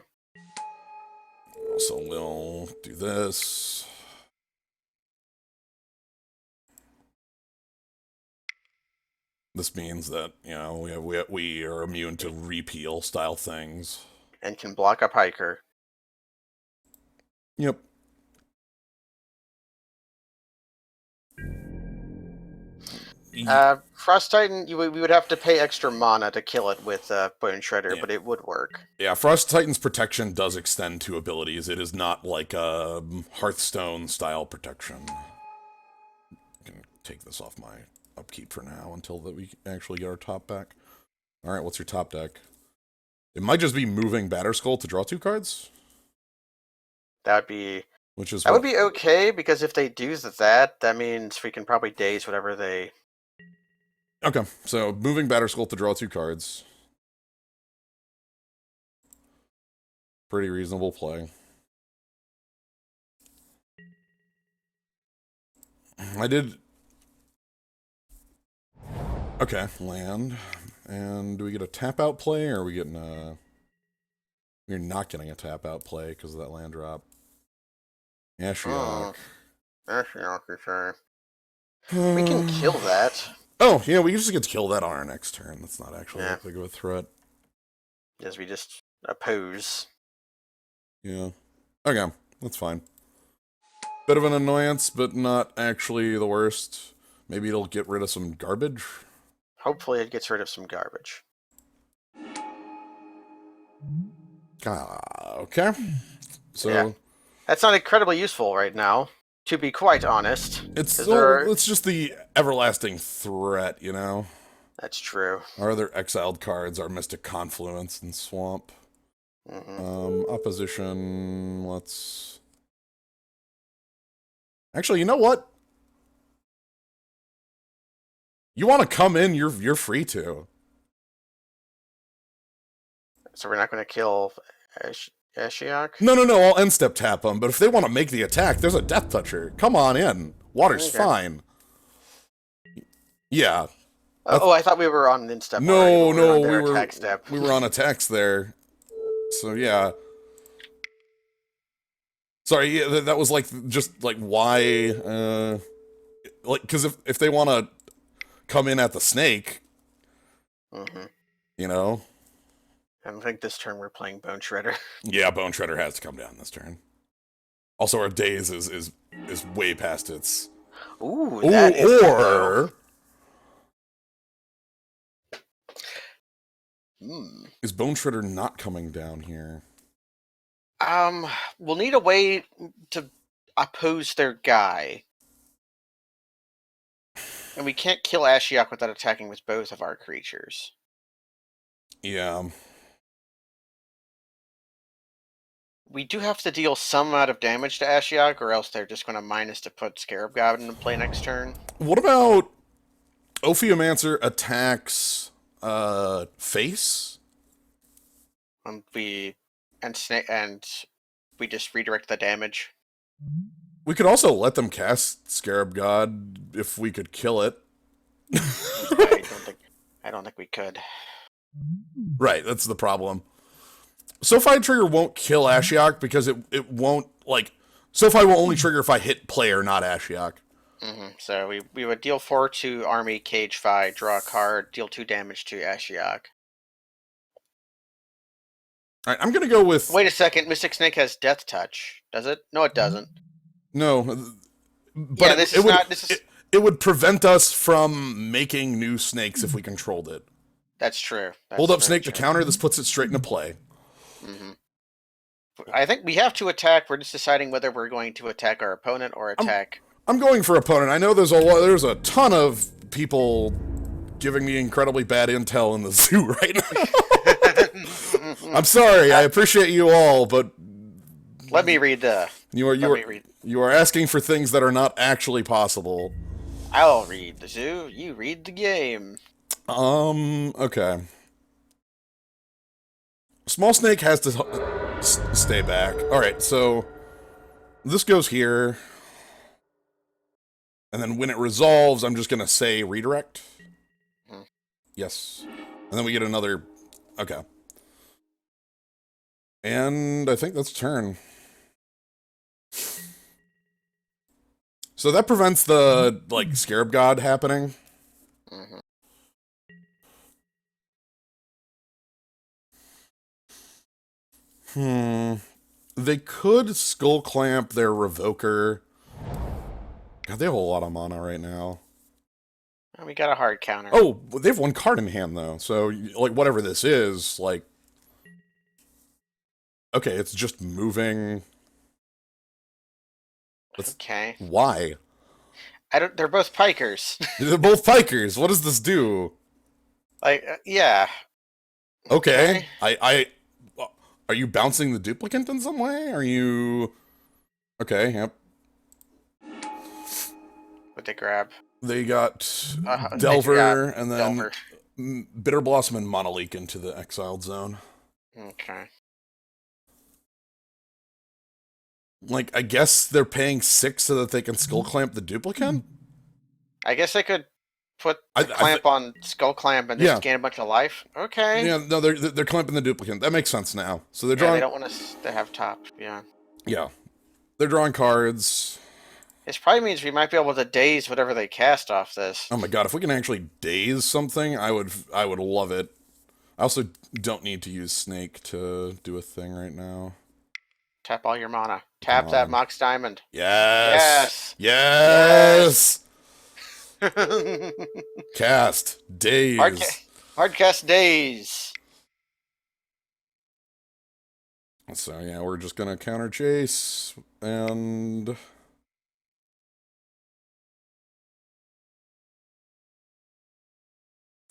So we'll do this. This means that, you know, we are immune to repeal style things. And can block up Hiker. Yep. Frost Titan, we would have to pay extra mana to kill it with Bone Shredder, Yeah. but it would work. Yeah, Frost Titan's protection does extend to abilities. It is not like a Hearthstone style protection. I can take this off my upkeep for now until that we actually get our top back. All right, what's your top deck? It might just be moving Batterskull to draw 2 cards, That would be which is that what. would be okay, because if they do that, that means we can probably daze whatever they. Okay, so moving Batterskull to draw 2 cards. Pretty reasonable play. I did. Okay, land. And do we get a tap out play, or are we getting a. We're not getting a tap out play because of that land drop. Ashiok. Ashiok, sure. We can kill that. Oh, yeah, we just get to kill that on our next turn. That's not actually that big of a threat. As we just oppose. Yeah. Okay, that's fine. Bit of an annoyance, but not actually the worst. Maybe it'll get rid of some garbage. Hopefully it gets rid of some garbage. Okay. So Yeah. That's not incredibly useful right now, to be quite honest. it's 'Cause it's just the everlasting threat, you know? That's true. Our other exiled cards are Mystic Confluence and Swamp. Opposition, let's... Actually, you know what? You want to come in, you're free to. So we're not going to kill Ashiok? No, I'll end step tap them, but if they want to make the attack, there's a Death Toucher. Come on in. Water's fine. Yeah. I thought we were on an step. No, we we were attack step. We were on attacks there. So yeah. Sorry, yeah, that was like just like why like cuz if they want to come in at the snake, you know. I think this turn we're playing Bone Shredder. Yeah, Bone Shredder has to come down this turn. Also, our days is way past its. Ooh, that is or is Bone Shredder not coming down here? We'll need a way to oppose their guy. And we can't kill Ashiok without attacking with both of our creatures. Yeah. We do have to deal some amount of damage to Ashiok, or else they're just going to mine us to put Scarab Goblin in play next turn. What about Ophiomancer attacks face? And we just redirect the damage. We could also let them cast Scarab God if we could kill it. I don't think we could. Right, that's the problem. Soulfire Trigger won't kill Ashiok because it won't, like... Soulfire will only trigger if I hit player, not Ashiok. So we would deal 4 to Army, Cage Fi, draw a card, deal 2 damage to Ashiok. Alright, I'm gonna go with... Wait a second, Mystic Snake has Death Touch. Does it? No, it doesn't. No, but Yeah, this is not... This is... It would prevent us from making new snakes if we controlled it. That's true. That's Hold up very snake true. to counter, this puts it straight into play. I think we have to attack. We're just deciding whether we're going to attack our opponent or attack... I'm going for opponent. I know there's a ton of people giving me incredibly bad intel in the zoo right now. I'm sorry. I appreciate you all, but let me read the... You are asking for things that are not actually possible. I'll read the zoo. You read the game. Okay. Small Snake has to stay back. Alright, so this goes here. And then when it resolves, I'm just going to say redirect. Yes. And then we get another... Okay. And I think that's turn. So that prevents the, like, Scarab God happening. They could Skull Clamp their Revoker. God, they have a lot of mana right now. We got a hard counter. Oh, they have one card in hand, though. So, like, whatever this is, like... Okay, it's just moving... Okay. Why? They're both pikers. They're both pikers. What does this do? Like, yeah. Okay. Are you bouncing the duplicant in some way? Are you... Okay, yep. What they grab? They got Delver, and then Delver. Bitter Blossom and Monolith into the Exiled Zone. Okay. Like, I guess they're paying 6 so that they can Skull Clamp the duplicant? I guess they could put the clamp on Skull Clamp and just gain a bunch of life. Okay. Yeah, no, they're clamping the duplicant. That makes sense now. So they're drawing... they don't want us to have top, yeah. Yeah. They're drawing cards. This probably means we might be able to daze whatever they cast off this. Oh my god, if we can actually daze something, I would love it. I also don't need to use Snake to do a thing right now. Tap all your mana. Tap that Mox Diamond. Yes! Yes! Cast. Daze. Hard cast daze. So yeah, we're just gonna counter chase and...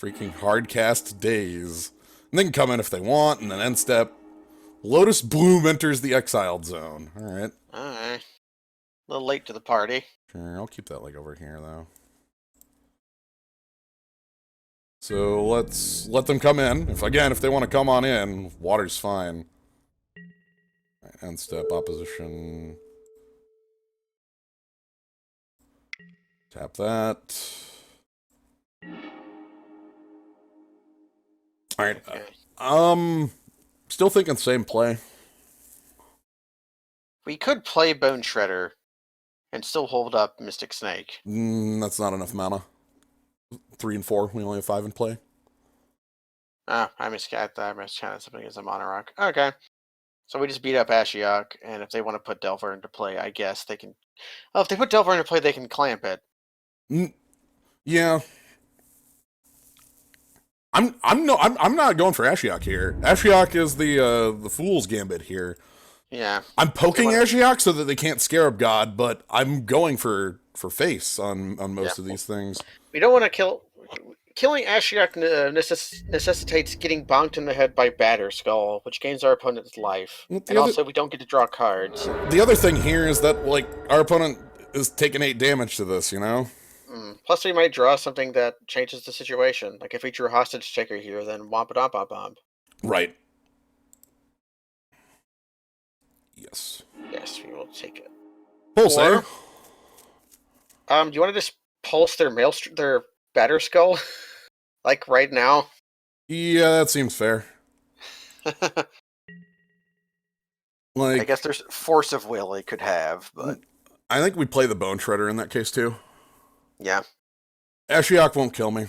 Freaking hard cast Daze. And they can come in if they want, and then end step. Lotus Bloom enters the Exiled Zone. Alright. Alright. A little late to the party. Sure, I'll keep that like over here though. So let's let them come in. If they want to come on in, water's fine. Right, end step, opposition. Tap that. Alright. Okay. Still thinking same play. We could play Bone Shredder and still hold up Mystic Snake. That's not enough mana. 3 and 4. We only have 5 in play. Oh, I miscast something as a Mana Rock. Okay. So we just beat up Ashiok, and if they want to put Delver into play, I guess they can... Oh, if they put Delver into play, they can clamp it. Yeah. I'm not going for Ashiok here. Ashiok is the fool's gambit here. Yeah. I'm poking Ashiok so that they can't Scarab God, but I'm going for face on most of these things. We don't want to kill... Killing Ashiok necessitates getting bonked in the head by Batter Skull, which gains our opponent's life. And also, we don't get to draw cards. The other thing here is that, like, our opponent is taking 8 damage to this, you know? Plus, we might draw something that changes the situation. Like, if we drew Hostage Taker here, then womp-a-domp-a-bomb. Right. Yes. Yes, we will take it. Pulse, do you want to just pulse their Batterskull, like right now. Yeah, that seems fair. I guess Like, there's force of will he could have, but I think we play the Bone Shredder in that case too. yeah. Ashiok won't kill me.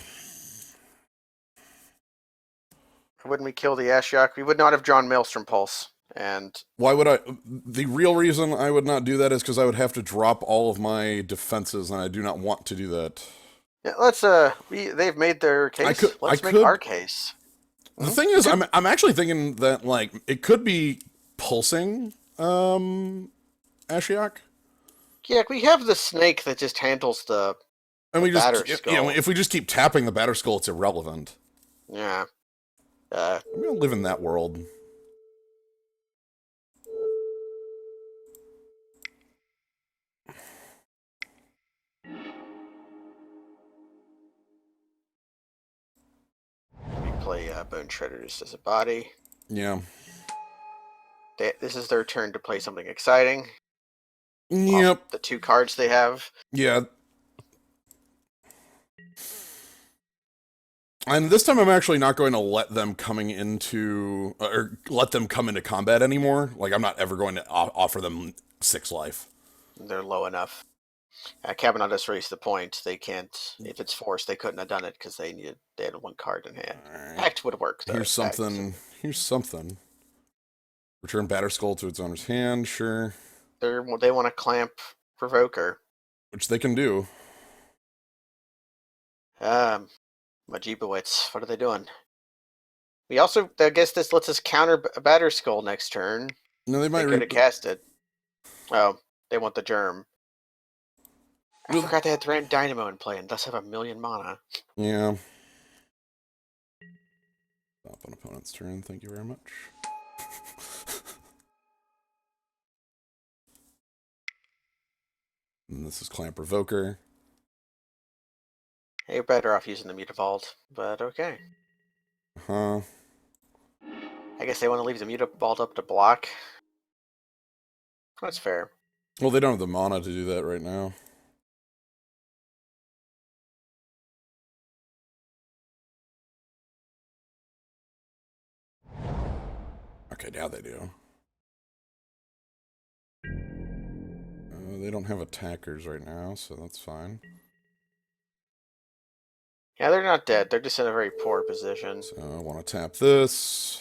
Wouldn't we kill the Ashiok? We would not have drawn Maelstrom Pulse. And Why would I? The real reason I would not do that is because I would have to drop all of my defenses, and I do not want to do that. yeah, they've made their I could, case. I Let's make our could. case. The Hmm? thing is, I'm actually thinking that like it could be pulsing, Ashiok, Yeah, we have the snake that just handles and the we just, batter skull. if we just keep tapping the Batter Skull, it's irrelevant. Yeah. Uh, I'm gonna live in that world. we play Bone Shredders as a body. Yeah. This is their turn to play something exciting. Off Yep. the 2 cards they have. Yeah. And this time I'm actually not going to let them coming into or let them come into combat anymore. Like I'm not ever going to offer them 6 life. They're low enough. Cabinet just raised the point. They can't. If it's forced, they couldn't have done it because they had 1 card in hand. Right. Pact would work though. Here's something. Return Batter Skull to its owner's hand. Sure. They want to clamp Provoker. Which they can do. Majibowitz, what are they doing? We also, I guess this lets us counter a Batter Skull next turn. No, they might. They could have cast it. Oh, they want the germ. I forgot they had Threat Dynamo in play and thus have 1,000,000 mana. Yeah. Stop on opponent's turn. Thank you very much. And this is Clamp Provoker. Hey, you're better off using the Mutavault, but okay. Huh. I guess they want to leave the Mutavault up to block. That's fair. Well, they don't have the mana to do that right now. Okay, now they do. They don't have attackers right now, so that's fine. Yeah, they're not dead. They're just in a very poor position. So I want to tap this.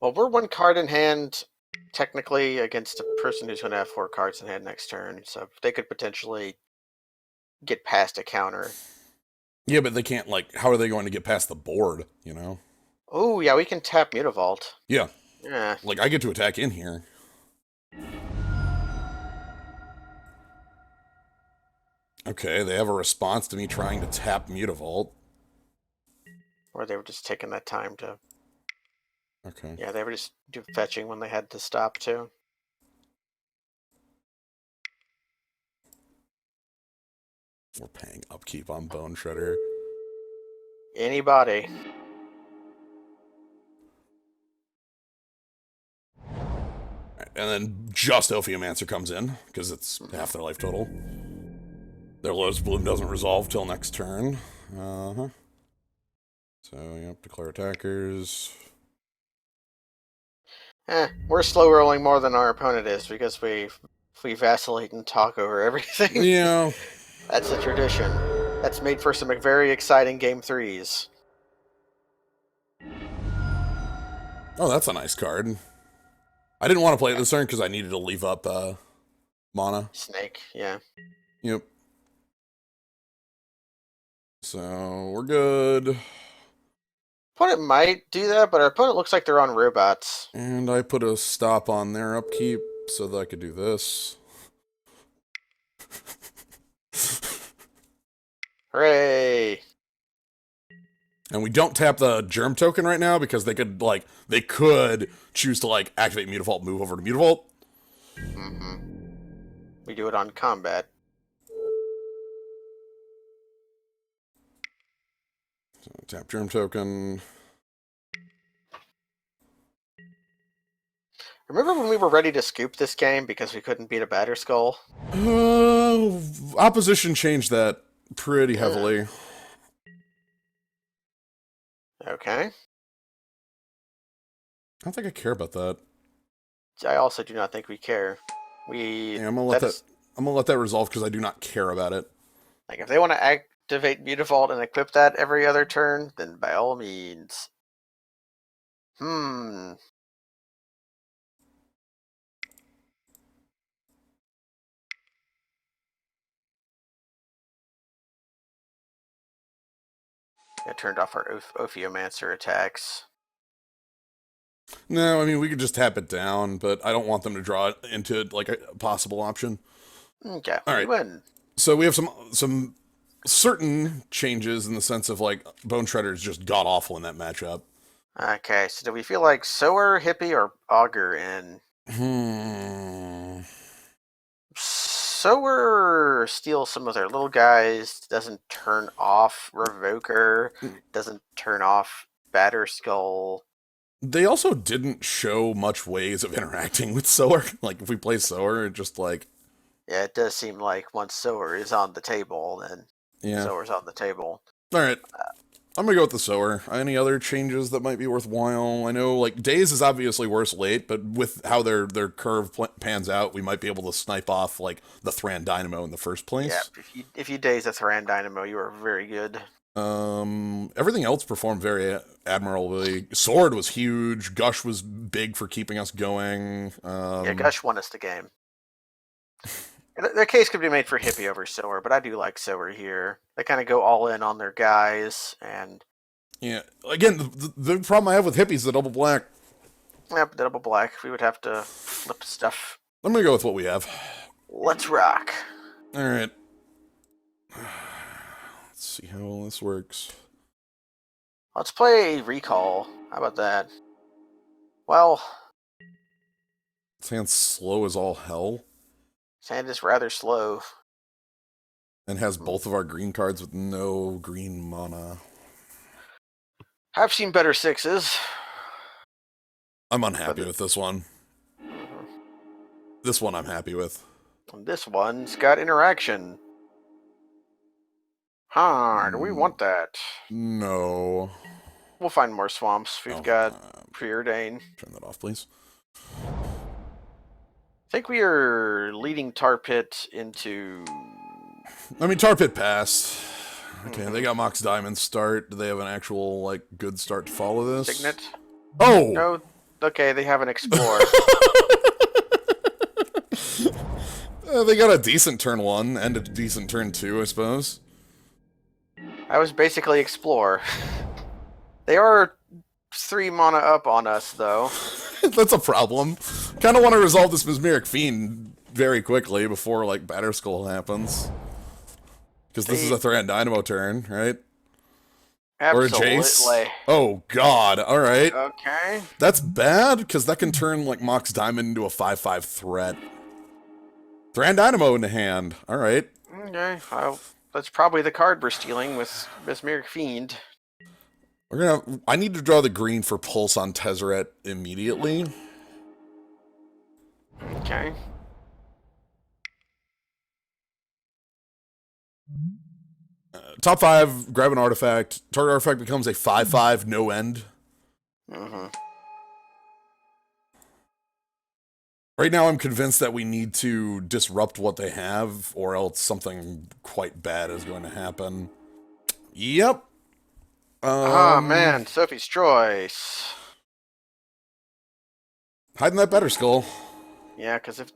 Well, we're 1 card in hand, technically, against a person who's going to have 4 cards in hand next turn. So they could potentially get past a counter. Yeah, but they can't, like, how are they going to get past the board, you know? Oh, yeah, we can tap Mutavault. Yeah. Yeah. Like, I get to attack in here. Okay, they have a response to me trying to tap Mutavault. Or they were just taking that time to... Okay. Yeah, they were just fetching when they had to stop, too. We're paying upkeep on Bone Shredder. Anybody. Right, and then just Ophiomancer comes in, because it's half their life total. Their Lotus Bloom doesn't resolve till next turn. Uh-huh. So, yep, declare attackers. We're slow rolling more than our opponent is because we vacillate and talk over everything. Yeah. That's a tradition. That's made for some very exciting game 3s. Oh, that's a nice card. I didn't want to play it this turn because I needed to leave up mana. Snake, yeah. Yep. So, we're good. Opponent might do that, but our opponent looks like they're on robots. And I put a stop on their upkeep so that I could do this. Hooray! And we don't tap the germ token right now because they could, like, choose to, like, activate Mutavault, move over to Mutavault. Mm-hmm. We do it on combat. So, tap germ token. Remember when when we were ready to scoop this game because we couldn't beat a batter skull? Opposition changed that pretty Mm, heavily. okay. I don't think I care about that. I also do not think we care. Yeah, I'm gonna let That that. is I'm gonna let that resolve because I do not care about it. like if they want to activate Mutavault and equip that every other turn, then by all means. Hmm. I turned off our Ophiomancer attacks. No, I mean we could just tap it down, but I don't want them to draw it into like a possible option. Okay, All we right, win. so we have some certain changes in the sense of like Bone Shredder is just god awful in that matchup. Okay, so do we feel like Sower, Hippie, or Augur in? Hmm. Sower steals some of their little guys, doesn't turn off Revoker, doesn't turn off Batter Skull. They also didn't show much ways of interacting with Sower. Like if we play Sower, it just like Yeah, it does seem like once Sower is on the table, then yeah. Sower's on the table. All right, I'm gonna go with the Sower. Any other changes that might be worthwhile? I know like Days is obviously worse late, but with how their curve pans out, we might be able to snipe off like the Thran Dynamo in the first Yeah, place. if you daze a Thran Dynamo, you are very good. Everything else performed very admirably. Sword was huge. Gush was big for keeping us going. Yeah, Gush won us the game. The case could be made for Hippie over Sower, but I do like Sower here. They kind of go all in on their guys, and Yeah. Again, the problem I have with Hippie is the double black. yep, double black. We would have to flip stuff. I'm gonna go with what we have. Let's rock. All right. Let's see how well this works. Let's play Recall. How about that? Well, Sounds slow as all hell, Sand is rather slow. and has both of our green cards with no green mana. I've seen better sixes. I'm unhappy But with this one. This one I'm happy with. this one's got interaction. Huh, do we want that? No. We'll find more swamps. We've Oh, got Preordain. turn that off, please. I think we are leading Tar Pit into. I mean, Tar Pit passed. Okay, they got Mox Diamond start. Do they have an actual, like, good start to follow this? Signet? Oh! No. Okay, they have an Explorer. They got a decent turn 1 and a decent turn 2, I suppose. I was basically Explore. They are 3 mana up on us, though. That's a problem. Kind of want to resolve this Mesmeric Fiend very quickly before, like, Batterskull happens. Because this is a Thran Dynamo turn, right? Or a Jace. Absolutely. Oh, God. All right. Okay. That's bad, because that can turn, like, Mox Diamond into a 5/5 threat. Thran Dynamo in the hand. All right. Okay. Well, that's probably the card we're stealing with Mesmeric Fiend. We're gonna. I need to draw the green for Pulse on Tezzeret immediately. Okay. Top 5, grab an artifact. Target artifact becomes a 5/5, no end. Right now, I'm convinced that we need to disrupt what they have, or else something quite bad is going to happen. Yep. Man, Sophie's Choice. Hiding that Batterskull. Yeah, because if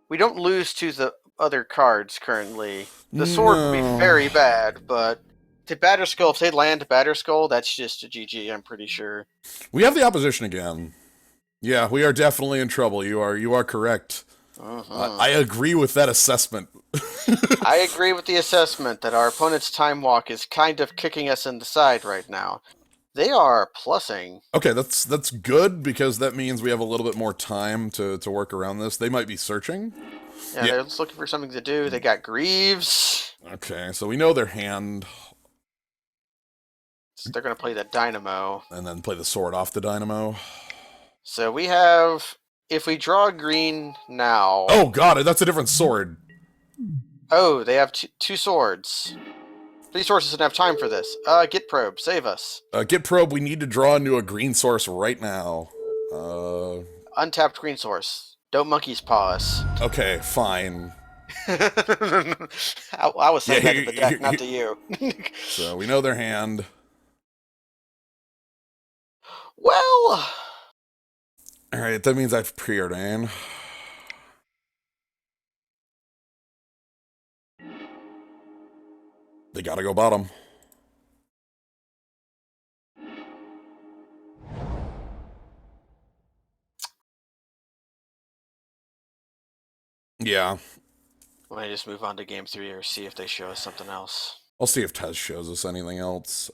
we don't lose to the other cards currently, the sword would be very bad, but to Batterskull, if they land Batterskull, that's just a GG, I'm pretty sure. We have the opposition again. Yeah, we are definitely in trouble. You are correct. I agree with that assessment. I agree with the assessment that our opponent's Time Walk is kind of kicking us in the side right now. They are plussing. Okay, that's good, because that means we have a little bit more time to work around this. They might be searching. Yeah, they're just looking for something to do. They got Greaves. Okay, so we know their hand. So they're going to play the Dynamo. And then play the sword off the Dynamo. So we have If we draw green now... Oh god, that's a different sword. Oh, they have two swords. 3 sources didn't have time for this. Git probe, save us. Get probe, we need to draw into a green source right now. Untapped green source. Don't monkey's paw us. Okay, fine. I was saying that to the deck, not to you. So, we know their hand. Well... Alright, that means I have preordain. They gotta go bottom. Yeah. Let me just move on to game 3 or see if they show us something else. I'll see if Tez shows us anything else.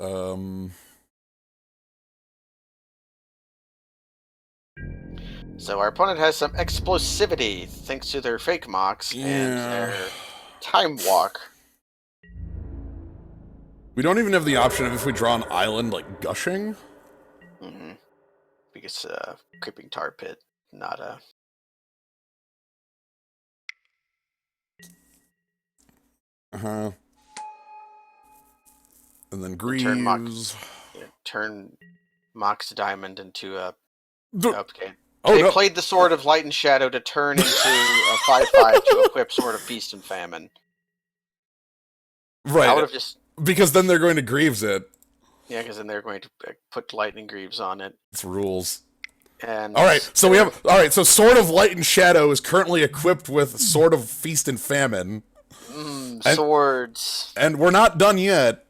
So our opponent has some explosivity thanks to their fake mocks and their time walk. We don't even have the option of if we draw an island, like, gushing. Mm-hmm. Because creeping tar pit, not a... Uh-huh. And then Greaves. Turn Mox Diamond into a... Okay. Oh, they played the Sword of Light and Shadow to turn into a 5/5 to equip Sword of Feast and Famine. Right. I would have just... Because then they're going to Greaves it. Yeah, because then they're going to put Lightning Greaves on it. It's rules. And Alright, so we have... Alright, so Sword of Light and Shadow is currently equipped with Sword of Feast and Famine. Swords. And we're not done yet.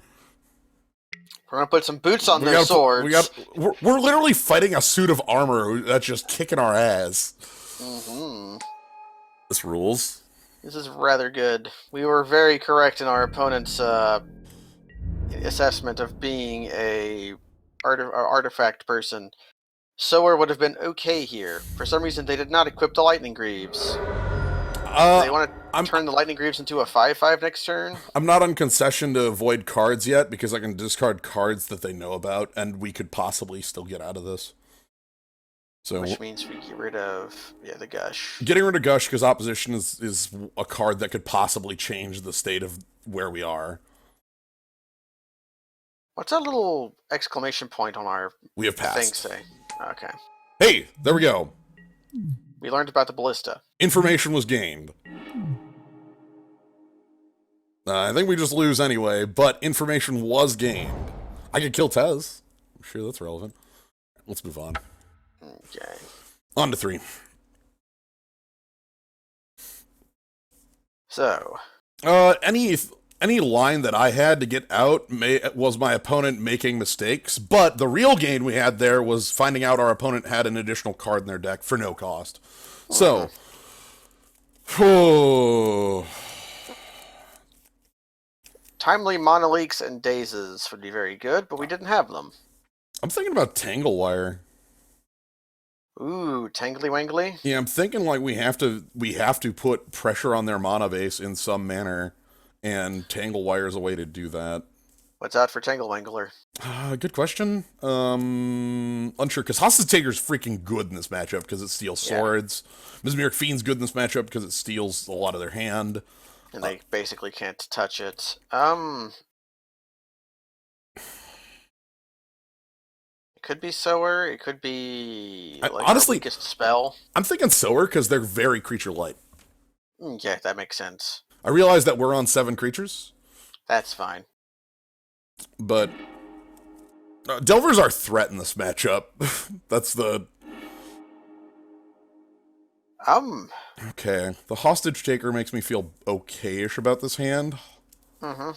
We're gonna put some boots on their swords. We're literally fighting a suit of armor that's just kicking our ass. Mm-hmm. This rules. This is rather good. We were very correct in our opponent's assessment of being a artifact person. Sower would have been okay here. For some reason, they did not equip the Lightning Greaves. They want to turn the Lightning Greaves into a 5/5 next turn? I'm not on concession to avoid cards yet, because I can discard cards that they know about, and we could possibly still get out of this. So, which means we get rid of, the Gush. Getting rid of Gush, because opposition is a card that could possibly change the state of where we are. What's that little exclamation point on our we have passed. thing say? Okay. Hey, there we go. We learned about the ballista. Information was gained. I think we just lose anyway, but information was gained. I could kill Tez. I'm sure that's relevant. Let's move on. Okay. On to 3. So. Any line that I had to get out was my opponent making mistakes, but the real gain we had there was finding out our opponent had an additional card in their deck for no cost. So, Timely Monoleaks and Dazes would be very good, but we didn't have them. I'm thinking about Tangle Wire. Ooh, Tangly Wangly? Yeah, I'm thinking like we have to put pressure on their mana base in some manner, and Tangle Wire is a way to do that. What's out for Tangle Wangler? Good question. Unsure, because Hostage Taker's freaking good in this matchup because it steals swords. Mesmeric Fiend's good in this matchup because it steals a lot of their hand. And they basically can't touch it. It could be Sower. It could be honestly, our weakest spell. I'm thinking Sower because they're very creature light. Yeah, that makes sense. I realize that we're on 7 creatures. That's fine. But Delver's our threat in this matchup. That's the... Okay. The Hostage Taker makes me feel okay-ish about this hand. Mm-hmm.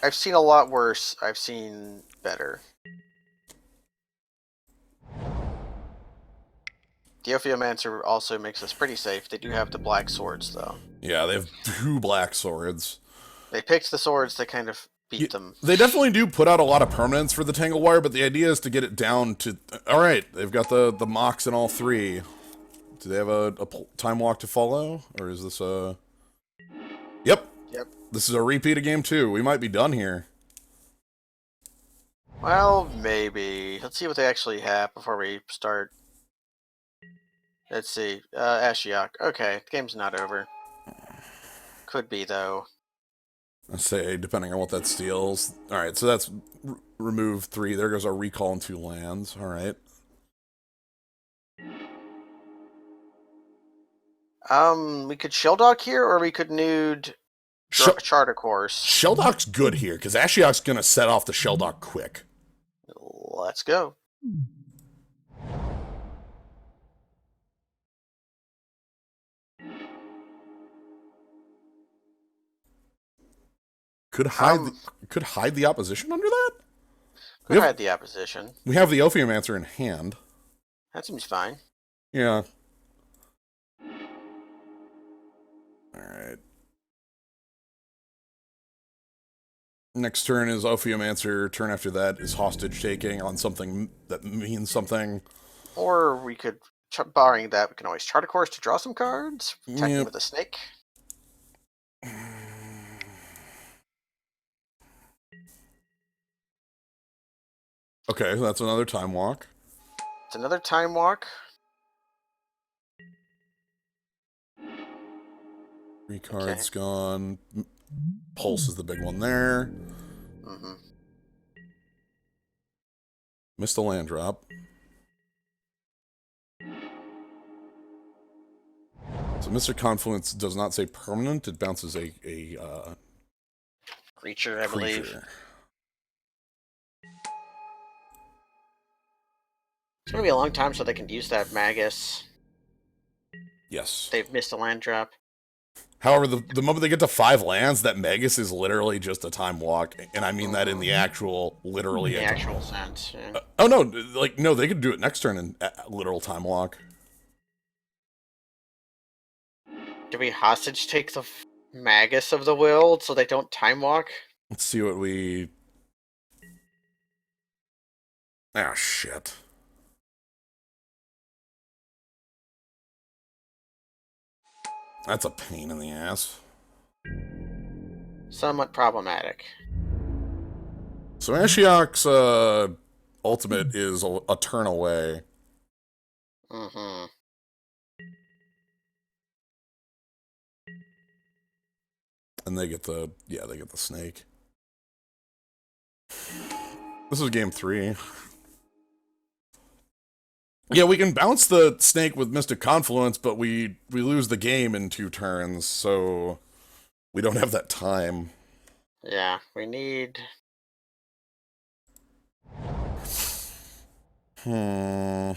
I've seen a lot worse. I've seen better. The Ophiomancer also makes us pretty safe. They do have the black swords, though. Yeah, they have 2 black swords. They picked the swords that kind of beat them. They definitely do put out a lot of permanents for the Tangle Wire, but the idea is to get it down to... Alright, they've got the mocks in all 3. Do they have a time walk to follow? Or is this a... Yep. Yep. This is a repeat of game 2. We might be done here. Well, maybe. Let's see what they actually have before we start. Let's see. Ashiok. Okay, the game's not over. Could be, though. I say, depending on what that steals. Alright, so that's remove 3. There goes our recall and 2 lands. Alright. We could Shelldog here, or we could nude Charter Course. Shelldog's good here, because Ashiok's gonna set off the Shelldog quick. Let's go. Could hide the opposition under that? Could hide the opposition. We have the Ophiomancer in hand. That seems fine. Yeah. Alright. Next turn is Ophiomancer. Turn after that is hostage taking on something that means something. Or we could, barring that, we can always Charter Course to draw some cards. Attacking with a snake. Okay, that's another time walk. It's another time walk. 3 cards gone. Pulse is the big one there. Mm-hmm. Missed a land drop. So Mr. Confluence does not say permanent. It bounces a creature, I believe. It's going to be a long time so they can use that Magus. Yes. They've missed a land drop. However, the moment they get to 5 lands, that Magus is literally just a time walk. And I mean that in the actual, literally... In the actual sense, yeah. Oh, no. Like, no, they could do it next turn in literal time walk. Do we hostage take the Magus of the Will so they don't time walk? Let's see what we... Ah, shit. That's a pain in the ass. Somewhat problematic. So Ashiok's ultimate is a turn away. Mm-hmm. And they get the snake. This is game 3. Yeah, we can bounce the snake with Mystic Confluence, but we lose the game in 2 turns, so we don't have that time. Yeah, we need... I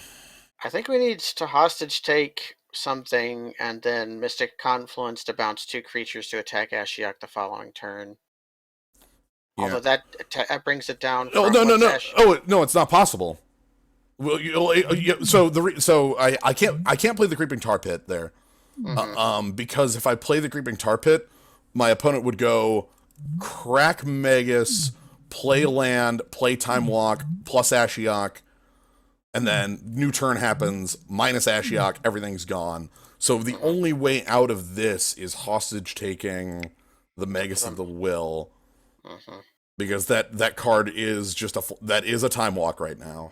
think we need to hostage take something and then Mystic Confluence to bounce 2 creatures to attack Ashiok the following turn. Yeah. Although that brings it down. Oh, no. Oh, no, it's not possible. Well, so I can't play the Creeping Tar Pit there, because if I play the Creeping Tar Pit, my opponent would go crack Magus, play land, play Time Walk plus Ashiok, and then new turn happens minus Ashiok, everything's gone. So the only way out of this is hostage taking the Magus of the Will, because that card is just that is a Time Walk right now.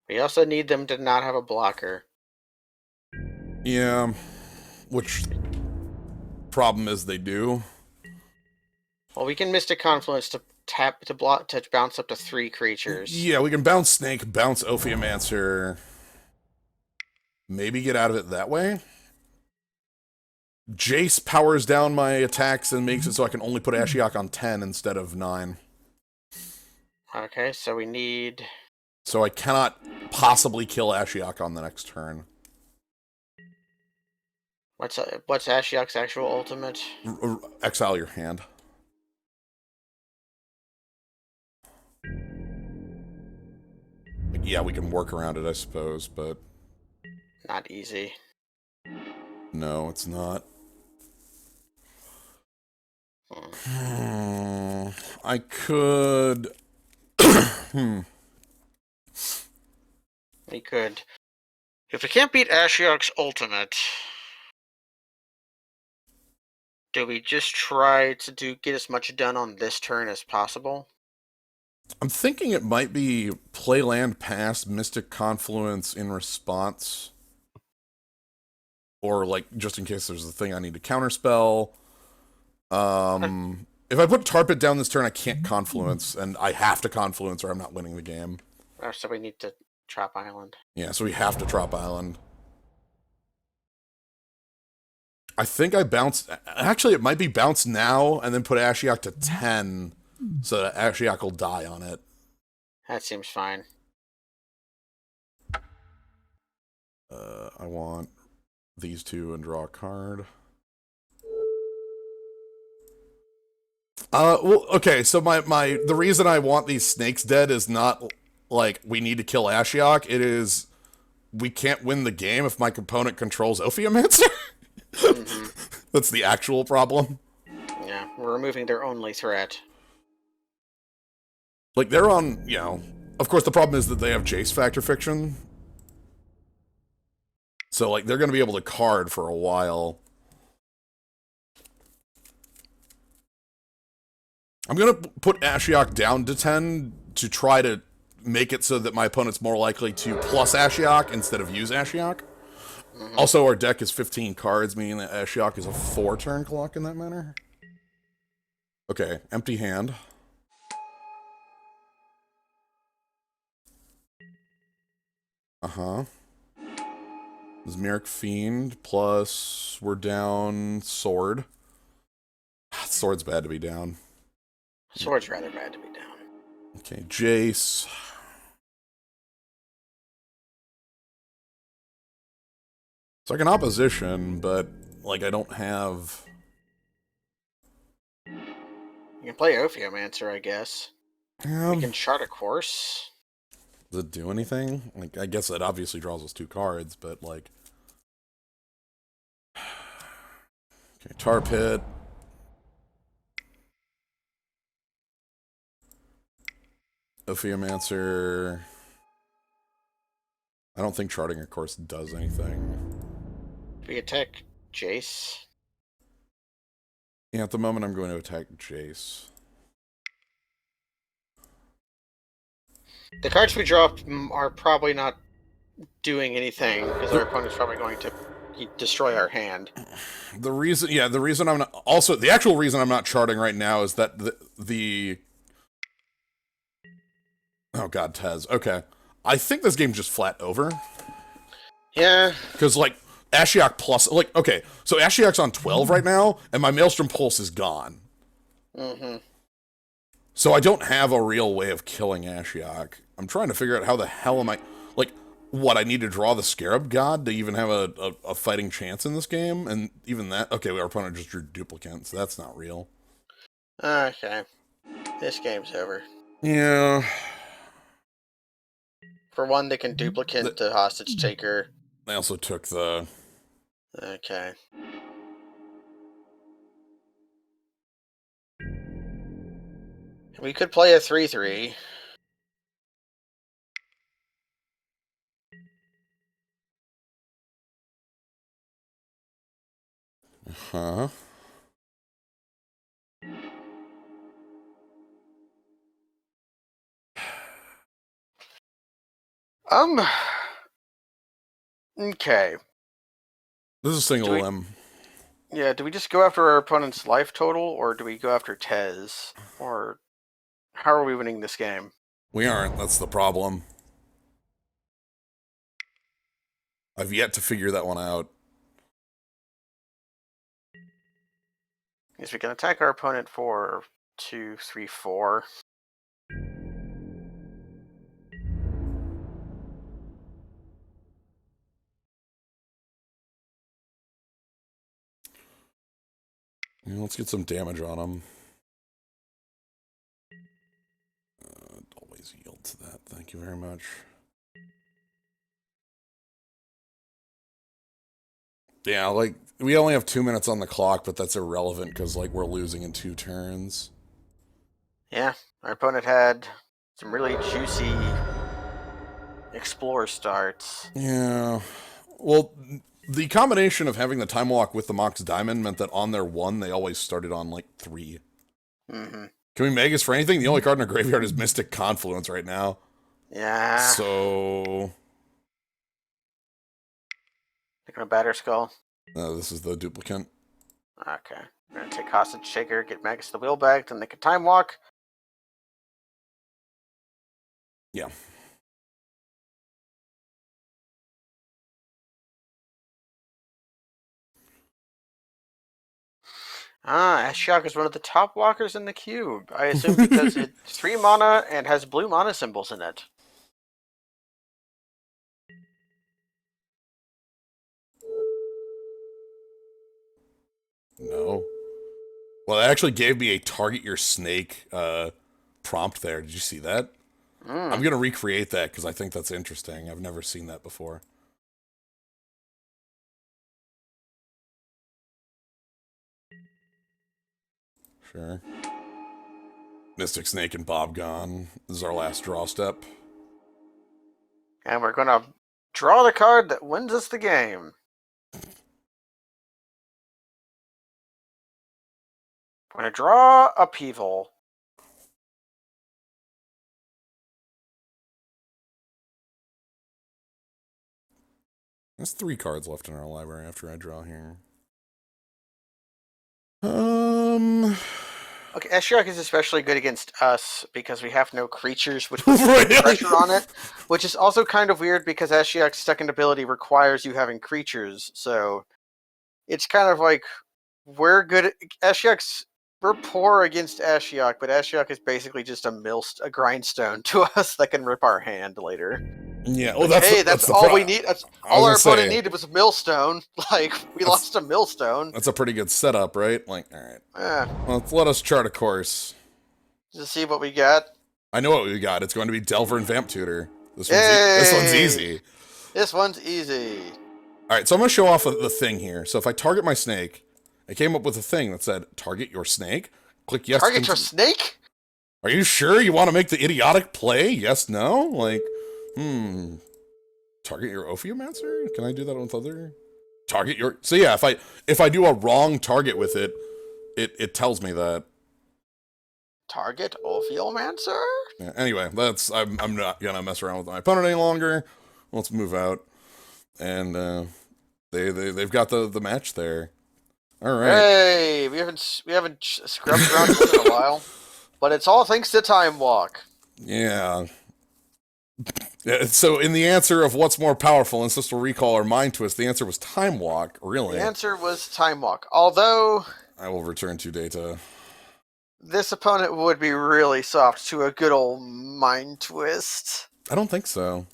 We also need them to not have a blocker. Yeah, which problem is they do. Well, we can Mystic Confluence to tap to block to bounce up to 3 creatures. Yeah, we can bounce Snake, bounce Ophiomancer. Maybe get out of it that way. Jace powers down my attacks and makes it so I can only put Ashiok on 10 instead of 9. Okay, so we need... So I cannot possibly kill Ashiok on the next turn. What's Ashiok's actual ultimate? Exile your hand. Yeah, we can work around it, I suppose, but... Not easy. No, it's not. I could. We could. If we can't beat Ashiok's ultimate, do we just try to get as much done on this turn as possible? I'm thinking it might be play land past Mystic Confluence in response. Or, like, just in case there's a thing I need to counterspell. If I put Tar Pit down this turn, I can't Confluence, and I have to Confluence or I'm not winning the game. Oh, so we need to Trop Island. Yeah, so we have to Trop Island. I think I bounced... Actually, it might be bounce now and then put Ashiok to 10 so that Ashiok will die on it. That seems fine. I want these two and draw a card. Well, okay, so the reason I want these snakes dead is not like we need to kill Ashiok. It is we can't win the game if my opponent controls Ophiomancer. That's the actual problem. Yeah, we're removing their only threat. Like, they're on, of course the problem is that they have Jace Factor Fiction. So, like, they're going to be able to card for a while. I'm going to put Ashiok down to 10 to try to make it so that my opponent's more likely to plus Ashiok instead of use Ashiok. Also, our deck is 15 cards, meaning that Ashiok is a 4-turn clock in that manner. Okay, empty hand. Uh-huh. Mesmeric Fiend, plus we're down Sword. Sword's bad to be down. Sword's rather bad to be down. Okay, Jace. It's like an opposition, but, like, I don't have... You can play Ophiomancer, I guess. We can chart a course. Does it do anything? Like, I guess it obviously draws us 2 cards, but, like... Okay, Tar Pit. Ophiomancer. I don't think charting a course does anything. We attack Jace. Yeah, at the moment I'm going to attack Jace. The cards we draw are probably not doing anything because our opponent's probably going to destroy our hand. The reason I'm not... Also, the actual reason I'm not charting right now is that the oh god, Tez. Okay. I think this game's just flat over. Yeah. Because, like, Ashiok plus... Like, okay, so Ashiok's on 12 right now, and my Maelstrom Pulse is gone. So I don't have a real way of killing Ashiok. I'm trying to figure out how the hell am I... Like, what, I need to draw the Scarab God to even have a fighting chance in this game? And even that... Okay, our opponent just drew Duplicant, so that's not real. Okay. This game's over. Yeah. For one, they can duplicate the hostage taker. They also took the... Okay. We could play a 3/3. Huh? Okay. This is single limb. Yeah, do we just go after our opponent's life total, or do we go after Tez? Or how are we winning this game? We aren't, that's the problem. I've yet to figure that one out. Yes, we can attack our opponent for 2, 3, 4. Yeah, let's get some damage on him. Always yield to that, thank you very much. Yeah, like, We only have 2 minutes on the clock, but that's irrelevant because like we're losing in 2 turns. Yeah, our opponent had some really juicy explore starts. Yeah. Well, the combination of having the time walk with the Mox Diamond meant that on their 1, they always started on like 3. Mm-hmm. Can we Magus for anything? The only card in our graveyard is Mystic Confluence right now. Yeah. So. Taking a batter skull. This is the duplicate. Okay. We're gonna take Hostage Shaker, get Magus the Wheel back, then they can time walk. Yeah. Ashiok is one of the top walkers in the cube. I assume because it's 3 mana and has blue mana symbols in it. No. Well, it actually gave me a target your snake prompt there. Did you see that? I'm going to recreate that because I think that's interesting. I've never seen that before. Sure. Mystic Snake and Bob gone. This is our last draw step. And we're gonna draw the card that wins us the game. We're gonna draw Upheaval. There's 3 cards left in our library after I draw here. Okay, Ashiok is especially good against us because we have no creatures, which puts pressure on it. Which is also kind of weird because Ashiok's second ability requires you having creatures. So it's kind of like we're good at Ashiok's. We're poor against Ashiok, but Ashiok is basically just a grindstone to us that can rip our hand later. Yeah, well, that's all we need. That's all our opponent needed was a millstone. Like we lost a millstone. That's a pretty good setup, right? Like, all right. Yeah. Well, let us chart a course. Just see what we got. I know what we got. It's going to be Delver and Vamp Tutor. This one's easy. This one's easy. All right, so I'm going to show off the thing here. So if I target my snake, I came up with a thing that said, target your snake. Click yes. Target your snake? Are you sure you want to make the idiotic play? Yes, no? Like, target your Ophiomancer? Can I do that with other? Target your... So yeah, if I do a wrong target with it, it tells me that. Target Ophiomancer? Yeah, anyway, I'm not gonna mess around with my opponent any longer. Let's move out. And they've got the match there. All right. Hey, we haven't scrubbed around in a while, but it's all thanks to Time Walk. Yeah. So in the answer of what's more powerful, Ancestral Recall or Mind Twist, the answer was Time Walk, really. The answer was Time Walk. Although... I will return to data. This opponent would be really soft to a good old Mind Twist. I don't think so.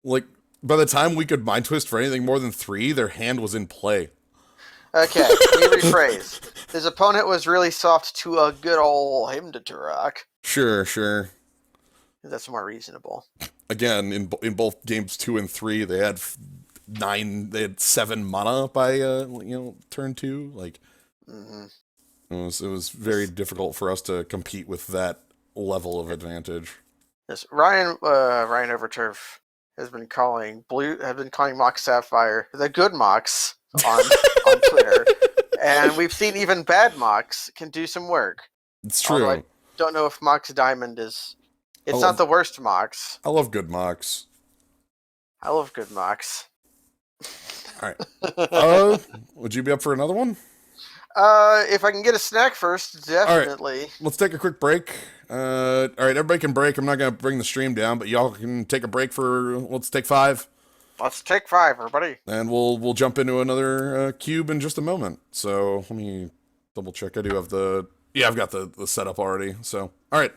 Like, by the time we could Mind Twist for anything more than 3, their hand was in play. Okay, let me rephrase. His opponent was really soft to a good old Himdaturak. Sure. That's more reasonable. Again, in both games 2 and 3, they had 7 mana by turn 2. Like, it was very difficult for us to compete with that level of advantage. Yes, Ryan Overturf has been calling Mox Sapphire the good Mox on Twitter, and we've seen even bad Mox can do some work. It's true. Although I don't know if Mox Diamond is. It's not the worst Mox. I love good Mox. I love good Mox. All right. Would you be up for another one? If I can get a snack first, definitely. All right. Let's take a quick break. All right, everybody can break. I'm not going to bring the stream down, but y'all can take a break for, let's take 5. Let's take 5, everybody. And we'll jump into another cube in just a moment. So let me double check. I do have I've got the setup already. So, all right.